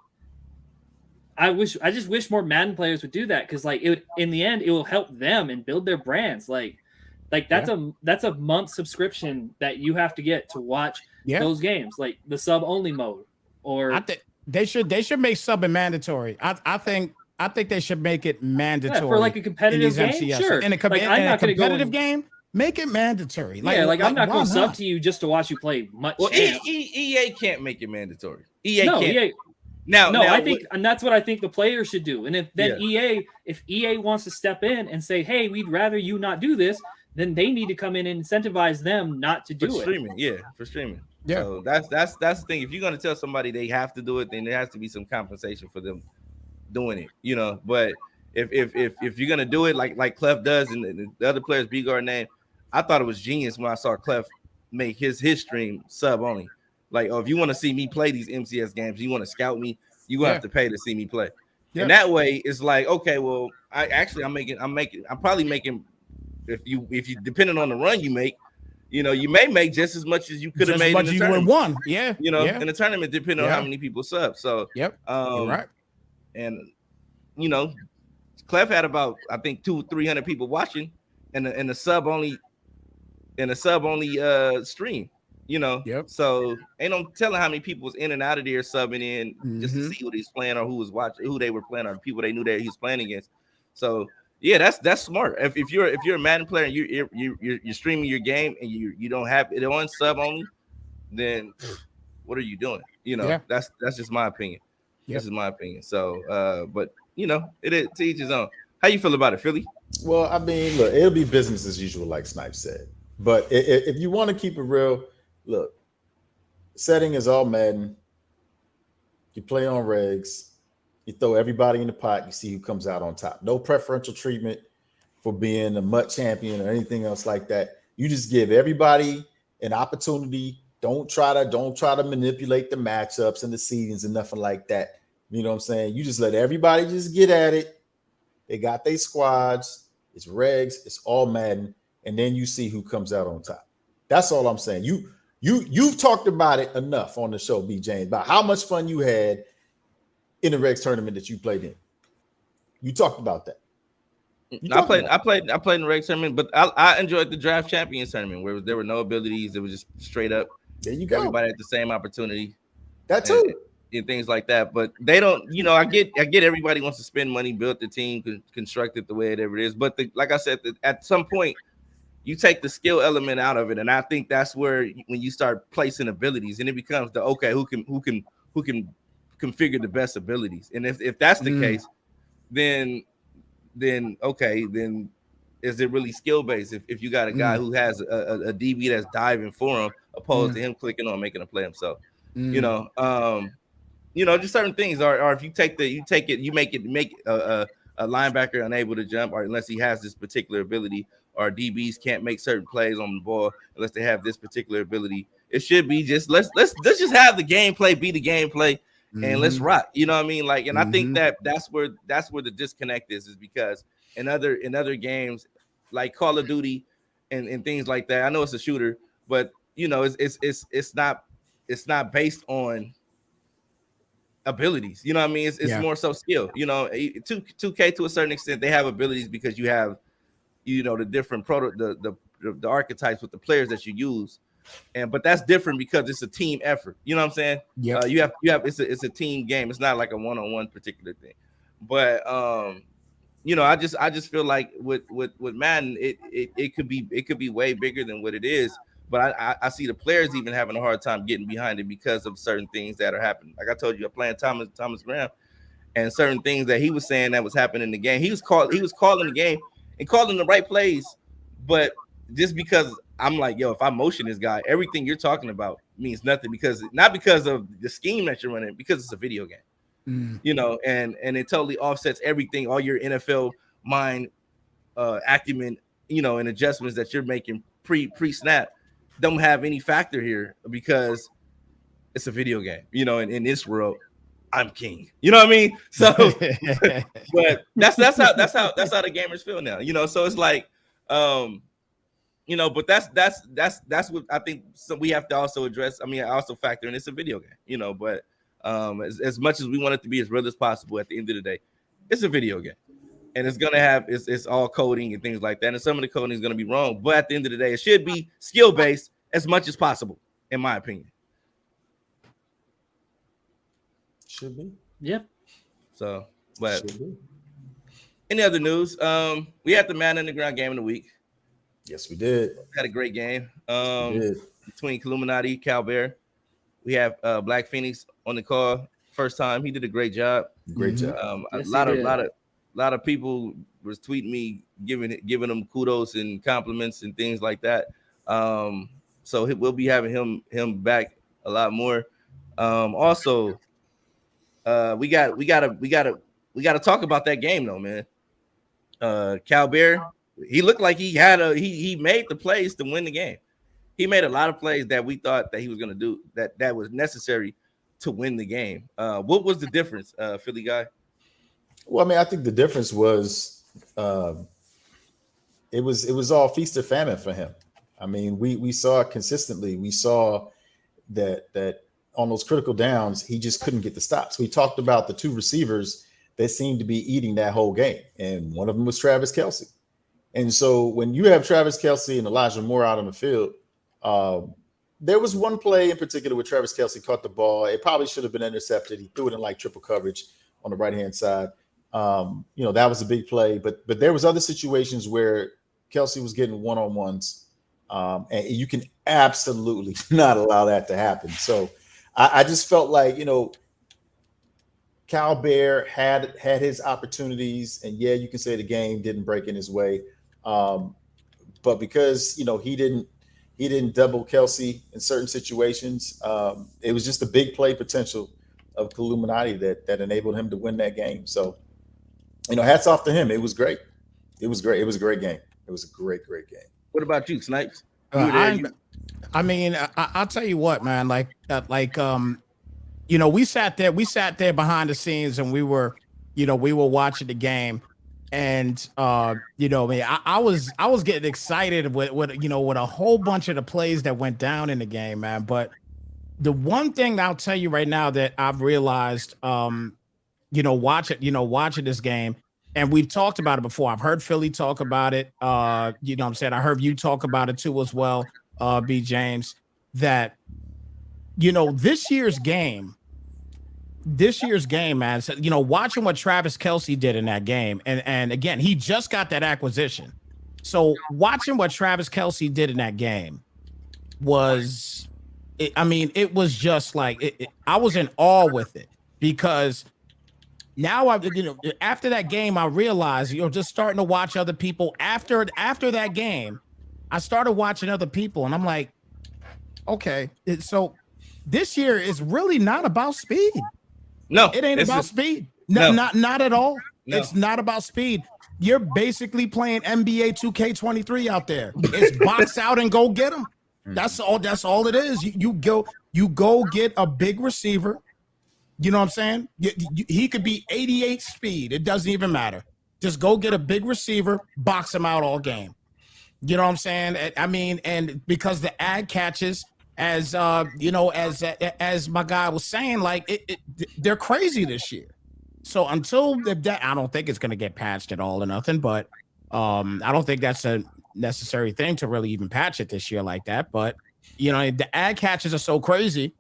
I just wish more Madden players would do that, because like in the end it will help them and build their brands. Like that's a month subscription that you have to get to watch those games, like the sub only mode. Or I think they should make subbing mandatory. I think they should make it mandatory for like a competitive game. MCS. Sure, in a competitive game, make it mandatory. I'm not going to sub to you just to watch you play much. Well, EA can't make it mandatory. EA can't. I think, and that's what I think the players should do. And if EA wants to step in and say, hey, we'd rather you not do this, then they need to come in and incentivize them not to do it. For streaming. Yeah. So that's the thing. If you're gonna tell somebody they have to do it, then there has to be some compensation for them doing it. You know, but if you're gonna do it like Clef does and the other players B-Guard name, I thought it was genius when I saw Clef make his stream sub only. Like, if you want to see me play these MCS games, you want to scout me, you gonna have to pay to see me play. And that way it's like, okay, well, I'm probably making, if you depending on the run you make, you know, you may make just as much as you could have made in the tournament. In the tournament, depending on how many people sub. So you're right. And you know, Clef had about, I think, 200-300 people watching, and the sub only stream. You know, so ain't no telling how many people was in and out of there subbing in just to see what he's playing or who was watching, who they were playing, or people they knew that he was playing against. So yeah, that's smart. If you're a Madden player and you're streaming your game and you don't have it on sub only, then what are you doing? You know, that's just my opinion. This is my opinion. So but you know, it to each his own. How you feel about it, Philly? Well, I mean, look, it'll be business as usual, like Snipe said. But if you want to keep it real, look, setting is all Madden. You play on regs. You throw everybody in the pot. You see who comes out on top. No preferential treatment for being a MUT champion or anything else like that. You just give everybody an opportunity. Don't try to manipulate the matchups and the seedings and nothing like that. You know what I'm saying? You just let everybody just get at it. They got their squads. It's regs. It's all Madden. And then you see who comes out on top. That's all I'm saying. You've talked about it enough on the show, B. James, about how much fun you had in the Regs tournament that you played in. You talked about that. I played in the Regs tournament, but I enjoyed the Draft Champions tournament where there were no abilities. It was just straight up. There you go. Everybody had the same opportunity. That too. And things like that. But they don't, you know, I get everybody wants to spend money, build the team, construct it the way it ever is. But like I said, at some point, you take the skill element out of it, and I think that's where when you start placing abilities, and it becomes who can configure the best abilities. And if that's the case, then is it really skill based? If you got a guy who has a DB that's diving for him, opposed to him clicking on making a play himself, you know, just certain things. Or if you make a linebacker unable to jump, or unless he has this particular ability, or DBs can't make certain plays on the ball unless they have this particular ability. It should be just let's just have the gameplay be the gameplay, and let's rock. You know what I mean? Like, and I think that's where the disconnect is because in other games like Call of Duty and things like that. I know it's a shooter, but you know it's not based on abilities. You know what I mean? It's more so skill. You know, 2K to a certain extent they have abilities because you have, you know, the different the archetypes with the players that you use, but that's different because it's a team effort. You know what I'm saying? Yeah. You have it's a team game. It's not like a one-on-one particular thing. But you know, I just feel like with Madden, it could be way bigger than what it is. But I see the players even having a hard time getting behind it because of certain things that are happening. Like I told you, I'm playing Thomas Graham, and certain things that he was saying that was happening in the game. He was calling the game and calling the right plays, but just because I'm like, yo, if I motion this guy, everything you're talking about means nothing not because of the scheme that you're running, because it's a video game. You know, and it totally offsets everything, all your NFL mind acumen, you know, and adjustments that you're making pre-snap don't have any factor here because it's a video game, you know, and in this world, I'm king. You know what I mean? So but that's how the gamers feel now, you know. So it's like you know, but that's what I think we have to also address. I mean, I also factor in it's a video game, you know, but as much as we want it to be as real as possible, at the end of the day, it's a video game. And it's gonna have it's all coding and things like that. And some of the coding is gonna be wrong, but at the end of the day, it should be skill based as much as possible, in my opinion. Should be. Yep. So, but any other news? We had the Madden Underground game of the week. Yes, we did. Had a great game. Between Illuminati, Cal Bear. We have Black Phoenix on the call. First time. He did a great job. Great job. Yes, a lot of people was tweeting me, giving them kudos and compliments and things like that. So we'll be having him back a lot more. Also, we gotta talk about that game though, man. Cal Bear, he looked like he made the plays to win the game. He made a lot of plays that we thought that he was gonna do that was necessary to win the game. What was the difference, Philly guy? Well, I mean, I think the difference was it was all feast or famine for him. I mean, we saw it consistently. We saw that on those critical downs, he just couldn't get the stops. We talked about the two receivers that seemed to be eating that whole game, and one of them was Travis Kelce. And so when you have Travis Kelce and Elijah Moore out on the field, there was one play in particular where Travis Kelce caught the ball. It probably should have been intercepted. He threw it in like triple coverage on the right-hand side. You know, that was a big play, but there was other situations where Kelce was getting one-on-ones, and you can absolutely not allow that to happen. So I just felt like, you know, Cal Bear had his opportunities, and yeah, you can say the game didn't break in his way, but because, you know, he didn't double Kelce in certain situations, it was just a big play potential of Illuminati that enabled him to win that game. So, you know, hats off to him. It was great. It was great. It was a great game. It was a great game. What about you, Snipes? I mean, I'll tell you what, man. You know, we sat there behind the scenes, and we were watching the game, and you know, I was getting excited with a whole bunch of the plays that went down in the game, man. But the one thing I'll tell you right now that I've realized, watching this game, and we've talked about it before. I've heard Philly talk about it. You know what I'm saying? I heard you talk about it too as well, B. James, that, you know, this year's game, man, so, you know, watching what Travis Kelce did in that game, and again, he just got that acquisition. So watching what Travis Kelce did in that game was, it was just like, I was in awe with it, because now after that game, I realized, just starting to watch other people after that game, I started watching other people, and I'm like, okay, so this year is really not about speed. No, it ain't about speed. No, not at all. No. It's not about speed. You're basically playing NBA 2K23 out there. It's box out and go get them. That's all it is. You go get a big receiver. You know what I'm saying? He could be 88 speed. It doesn't even matter. Just go get a big receiver, box him out all game. You know what I'm saying? I mean, and because the ad catches, as as my guy was saying, like they're crazy this year. So until that, I don't think it's going to get patched at all or nothing. But I don't think that's a necessary thing to really even patch it this year like that. But the ad catches are so crazy.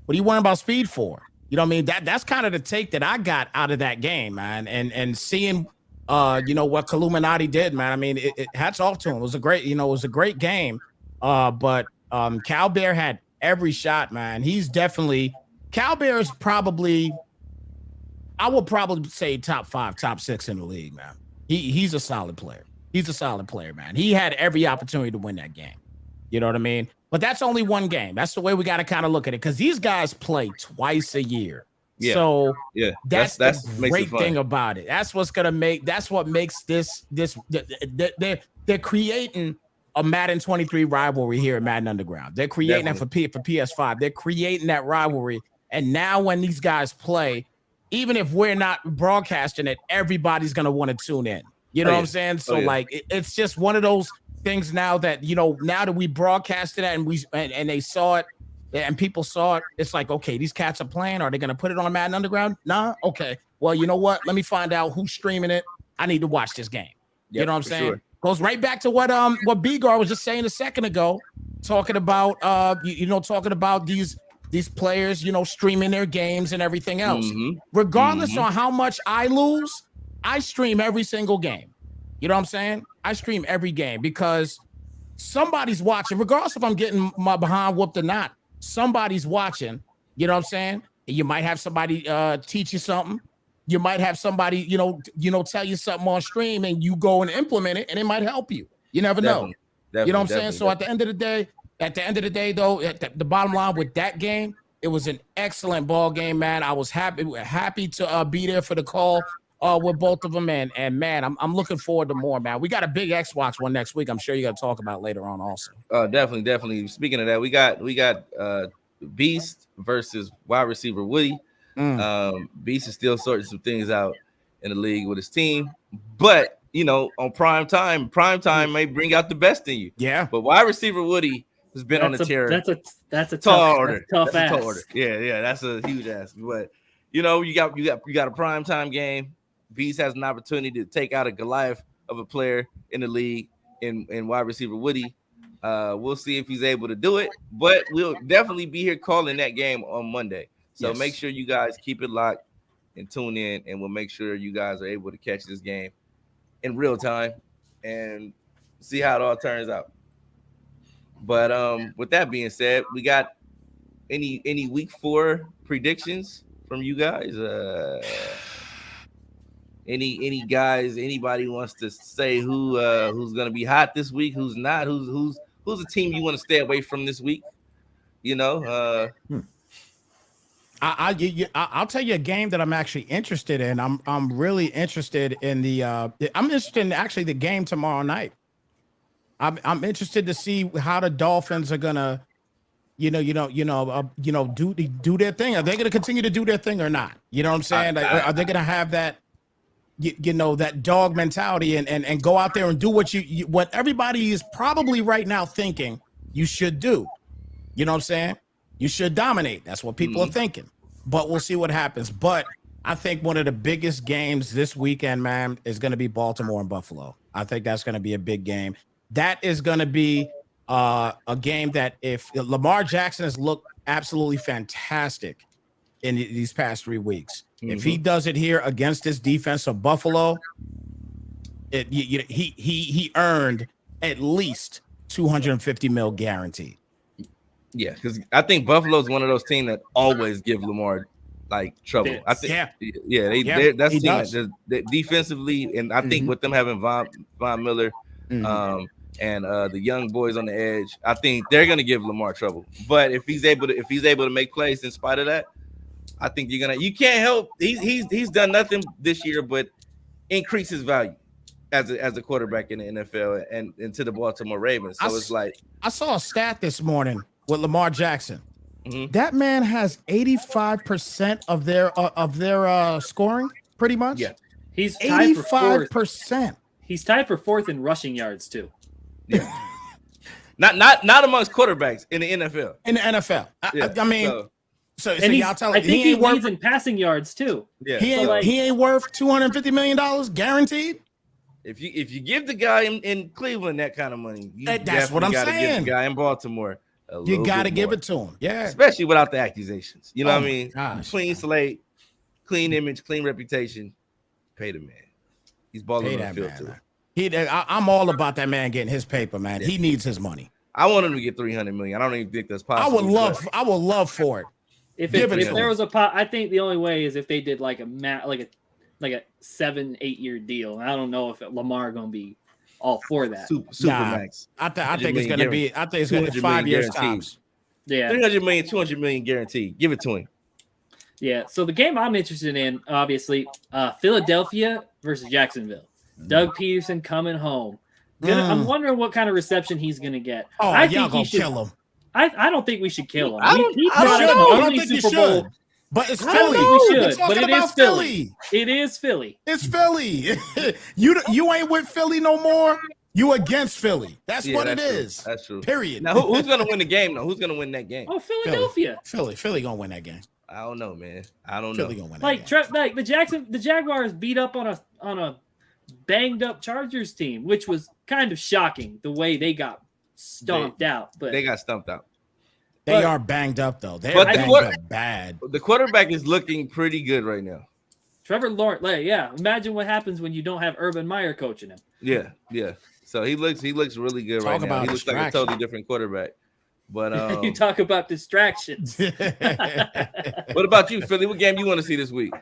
What are you worrying about speed for? You know what I mean? That's kind of the take that I got out of that game, man. And seeing what Illuminati did, man. I mean, it hats off to him. It was a great game. But Cal Bear had every shot, man. He's definitely Cal Bear is probably, I would probably say top 5, top 6 in the league, man. He's a solid player. He's a solid player, man. He had every opportunity to win that game. You know what I mean? But that's only one game. That's the way we got to kind of look at it, because these guys play twice a year. Yeah. So that's the great thing about it. That's what's gonna make. That's what makes this. They're creating a Madden 23 rivalry here at Madden Underground. They're creating that for PS5. They're creating that rivalry. And now when these guys play, even if we're not broadcasting it, everybody's gonna want to tune in. You know what I'm saying? So it's just one of those things now that now that we broadcasted it and they saw it. And people saw it. It's like, okay, these cats are playing. Are they going to put it on Madden Underground? Nah. Okay. Well, you know what? Let me find out who's streaming it. I need to watch this game. You know what I'm saying? Sure. Goes right back to what B-Gar was just saying a second ago, talking about talking about these players, streaming their games and everything else. Regardless on how much I lose, I stream every single game. You know what I'm saying? I stream every game because somebody's watching, regardless if I'm getting my behind whooped or not. Somebody's watching, you know what I'm saying? You might have somebody teach you something. You might have somebody, tell you something on stream and you go and implement it and it might help you. You never know. You know what I'm saying? So at the end of the day, though, at the bottom line with that game, it was an excellent ball game, man. I was happy to be there for the call with both of them. And man, I'm looking forward to more, man. We got a big Xbox one next week. I'm sure you got to talk about later on also. Definitely. Speaking of that, we got Beast versus wide receiver Woody. Beast is still sorting some things out in the league with his team, but on prime time may bring out the best in you. Yeah. But wide receiver Woody has been on the tear. That's a tall order. That's a tall order. Yeah, that's a huge ask. But you got a prime time game. Beast has an opportunity to take out a Goliath of a player in the league in wide receiver Woody. We'll see if he's able to do it, but we'll definitely be here calling that game on Monday. So make sure you guys keep it locked and tune in, and we'll make sure you guys are able to catch this game in real time and see how it all turns out. But with that being said, we got any week 4 predictions from you guys? Anybody wants to say who's gonna be hot this week, who's not, who's a team you want to stay away from this week? I'll tell you a game that I'm actually interested in. I'm really interested in I'm interested in actually the game tomorrow night. I'm interested to see how the Dolphins are gonna do their thing. Are they gonna continue to do their thing or not? You know what I'm saying? Are they gonna have that that dog mentality and go out there and do what everybody is probably right now thinking you should do? You know what I'm saying? You should dominate. That's what people are thinking. But we'll see what happens. But I think one of the biggest games this weekend, man, is going to be Baltimore and Buffalo. I think that's going to be a big game. That is going to be a game that if Lamar Jackson has looked absolutely fantastic in these past 3 weeks, if he does it here against this defense of Buffalo, he earned at least $250 million guaranteed. Yeah, because I think Buffalo is one of those teams that always give Lamar trouble. I think, that's a team that defensively, and I think with them having Von Miller, and the young boys on the edge, I think they're going to give Lamar trouble. But if he's able to make plays in spite of that, I think you can't help. He's done nothing this year but increase his value as a quarterback in the NFL and into the Baltimore Ravens. So it's like I saw a stat this morning with Lamar Jackson. Mm-hmm. That man has 85% of their scoring, pretty much. Yeah, he's 85%. He's tied for fourth in rushing yards too. Yeah, not amongst quarterbacks in the NFL. In the NFL, yeah. I mean, so y'all tell I think he worth leads in passing yards too. Yeah, he ain't worth $250 million guaranteed. If you give the guy in Cleveland that kind of money, that's what I'm saying. Give the guy in Baltimore. You got to give it to him, yeah. Especially without the accusations. You know what I mean? Gosh, clean slate, clean image, clean reputation. Pay the man. He's balling on the field too. I'm all about that man getting his paper, man. Yeah. He needs his money. I want him to get $300 million. I don't even think that's possible. I would love for it. If there was I think the only way is if they did like a 7-8 year deal. I don't know if Lamar gonna be all for that. Super max. I think it's gonna be. I think it's gonna be 5 years tops. Yeah, 300 million, 200 million guaranteed. Give it to him. Yeah. So the game I'm interested in, obviously, Philadelphia versus Jacksonville. Doug Peterson coming home. I'm wondering what kind of reception he's gonna get. Oh, I think he should kill him. I don't think we should kill him. I don't think you should. But it's Philly. But it is Philly. It is Philly. It's Philly. You ain't with Philly no more. You against Philly. That's what it is. That's true. Period. Now, who's going to win the game, though? Who's going to win that game? Oh, Philadelphia. Philly going to win that game. I don't know, man. I don't Philly know. Gonna win that game. Like the Jaguars beat up on a banged up Chargers team, which was kind of shocking the way they got stomped out. But they got stumped out. They are banged up, though. They're banged up bad. The quarterback is looking pretty good right now. Trevor Lawrence, imagine what happens when you don't have Urban Meyer coaching him. Yeah. So he looks really good right now. He looks like a totally different quarterback. But you talk about distractions. What about you, Philly? What game you want to see this week?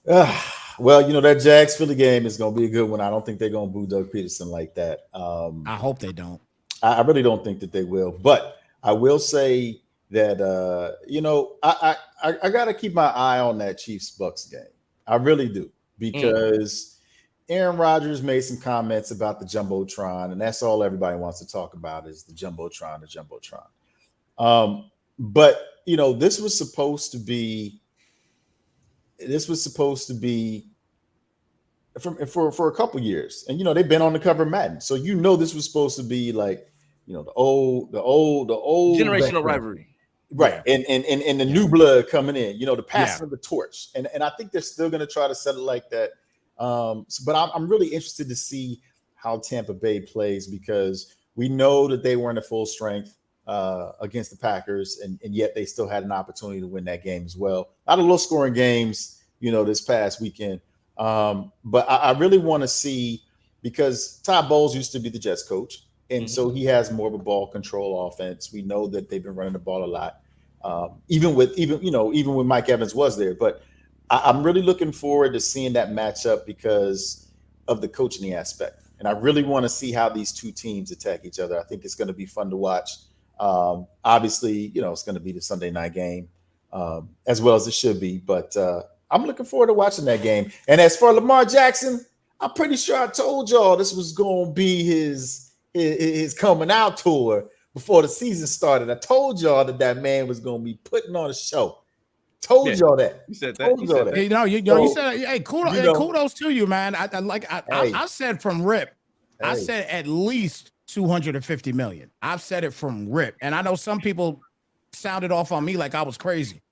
Well, that Jags Philly game is going to be a good one. I don't think they're going to boo Doug Peterson like that. I hope they don't. I really don't think that they will. But I will say that I got to keep my eye on that Chiefs-Bucks game. I really do, because Aaron Rodgers made some comments about the Jumbotron, and that's all everybody wants to talk about is the Jumbotron. But this was supposed to be for a couple years, and they've been on the cover of Madden, so this was supposed to be like the old generational rivalry. Right. And the new blood coming in, the passing of the torch. And I think they're still going to try to set it like that. But I'm really interested to see how Tampa Bay plays, because we know that they weren't at full strength against the Packers, and yet they still had an opportunity to win that game as well. A lot of low scoring games, this past weekend. But I really want to see, because Todd Bowles used to be the Jets coach. And so he has more of a ball control offense. We know that they've been running the ball a lot, even when Mike Evans was there. But I'm really looking forward to seeing that matchup because of the coaching aspect. And I really want to see how these two teams attack each other. I think it's going to be fun to watch. Obviously, it's going to be the Sunday night game as well as it should be. But I'm looking forward to watching that game. And as for Lamar Jackson, I'm pretty sure I told y'all this was going to be his coming out tour before the season started. I told y'all that man was going to be putting on a show. Told y'all that. You said that. You said, hey, kudos to you, man. I said from rip. I said at least 250 million. I've said it from rip. And I know some people sounded off on me like I was crazy.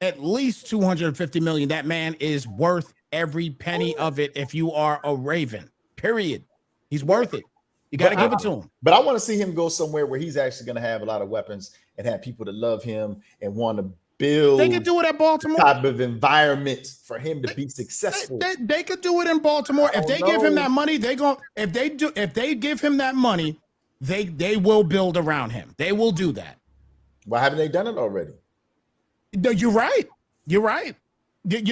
At least 250 million. That man is worth every penny of it if you are a Raven. Period. He's worth it. You got to give it to him. But I want to see him go somewhere where he's actually going to have a lot of weapons and have people that love him and want to build. They could do it at Baltimore. Type of environment for him to be successful. They could do it in Baltimore. If they give him that money, if they give him that money, they will build around him. They will do that. Why haven't they done it already? You're right. You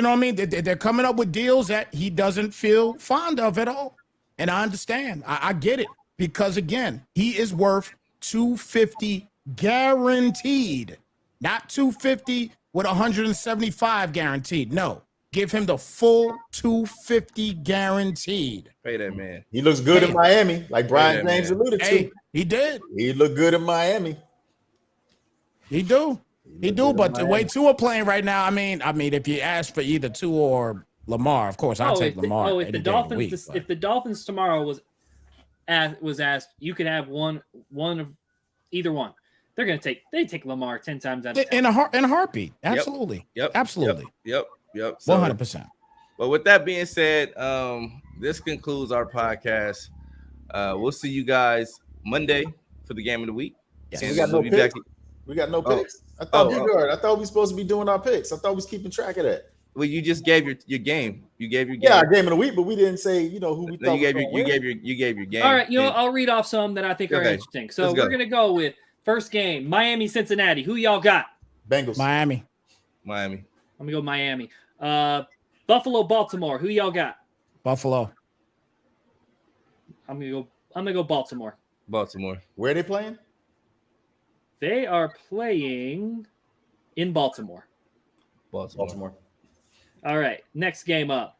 know what I mean? They're coming up with deals that he doesn't feel fond of at all. And I understand. I get it. Because again, he is worth 250 guaranteed, not 250 with 175 guaranteed. No, give him the full 250 guaranteed. Pay that man. He looks good in Miami, like Brian James alluded Hey, to. he did. He looked good in Miami. He do. He do. But the way Tua playing right now, I mean, if you ask for either Tua or Lamar, of course, I'll take Lamar. If the Dolphins tomorrow was asked, you could have one of either one. They take Lamar 10 times out of 10. In a heartbeat. Absolutely. Yep. Absolutely. Yep. 100%. But with that being said, this concludes our podcast. We'll see you guys Monday for the game of the week. Yes. We got no picks. We got no picks. I thought we were supposed to be doing our picks. I thought we was keeping track of that. Well, you just gave your game. You gave your game. Yeah, game of the week, but we didn't say who we thought. You gave your game. All right, I'll read off some that I think are interesting. So we're gonna go with first game, Miami, Cincinnati. Who y'all got? Bengals. Miami. I'm gonna go Miami. Buffalo, Baltimore. Who y'all got? Buffalo. I'm gonna go Baltimore. Where are they playing? They are playing in Baltimore. Baltimore. All right, next game up.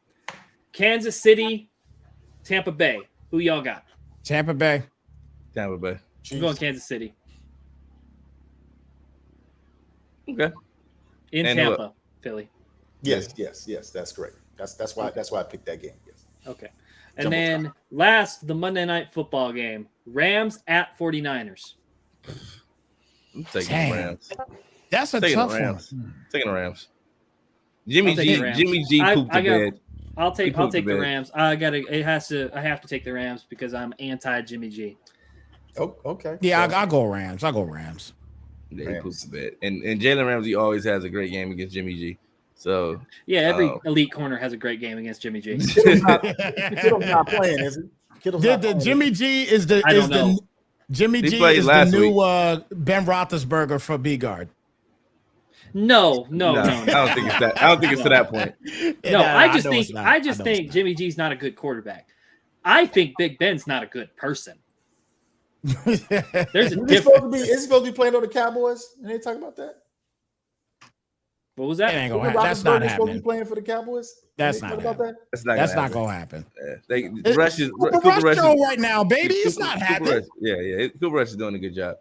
Kansas City, Tampa Bay. Who y'all got? Tampa Bay. I'm going Kansas City. Okay. In Tampa, Philly. Yes, that's correct. That's why I picked that game. Yes. Okay. And then last, the Monday Night Football game. Rams at 49ers. I'm taking the Rams. That's a tough one. Taking the Rams. Jimmy G pooped the bed. I'll take the Rams. I have to take the Rams because I'm anti Jimmy G. Oh, okay. Yeah, I'll go Rams. Yeah, he pooped the bed. And Jalen Ramsey always has a great game against Jimmy G. So yeah, every elite corner has a great game against Jimmy G. Kittle's not playing, is he? Jimmy G is the new Ben Roethlisberger for B-Guard. No. I don't think it's that. I don't think it's to that point. No, I just think Jimmy G's not a good quarterback. I think Big Ben's not a good person. There's a difference. Is he supposed to be playing on the Cowboys? And they talk about that. What was that? That's not happening. Supposed to be playing for the Cowboys. That's not happening. That's not gonna happen. Cooper Rush is right now, baby. It's not happening. Cooper Rush is doing a good job.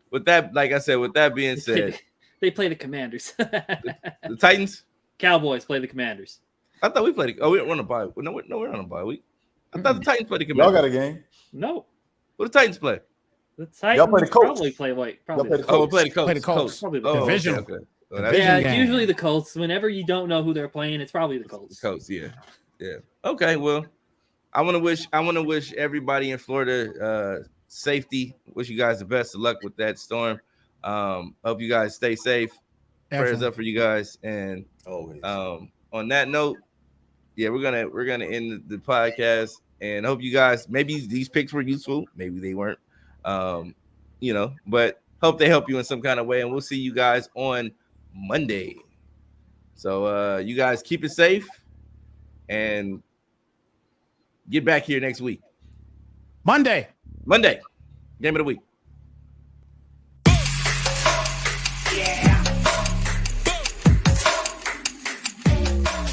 With that, like I said, with that being said, they play the Commanders. the Titans, Cowboys play the Commanders. I thought we played. We didn't run a bye. No, we're on a bye week. I thought the Titans played the Commanders. Y'all got a game? No. What the Titans play? The Titans play the Colts. Probably play we play the Colts. Probably the division. Okay. It's usually the Colts. Whenever you don't know who they're playing, it's probably the Colts. Yeah. Okay, well, I want to wish everybody in Florida safety. Wish you guys the best of luck with that storm. Hope you guys stay safe. Prayers up for you guys. And on that note, we're gonna end the podcast. And hope you guys, maybe these picks were useful, maybe they weren't. But hope they help you in some kind of way. And we'll see you guys on Monday. So you guys keep it safe and get back here next week. Monday. Game of the week.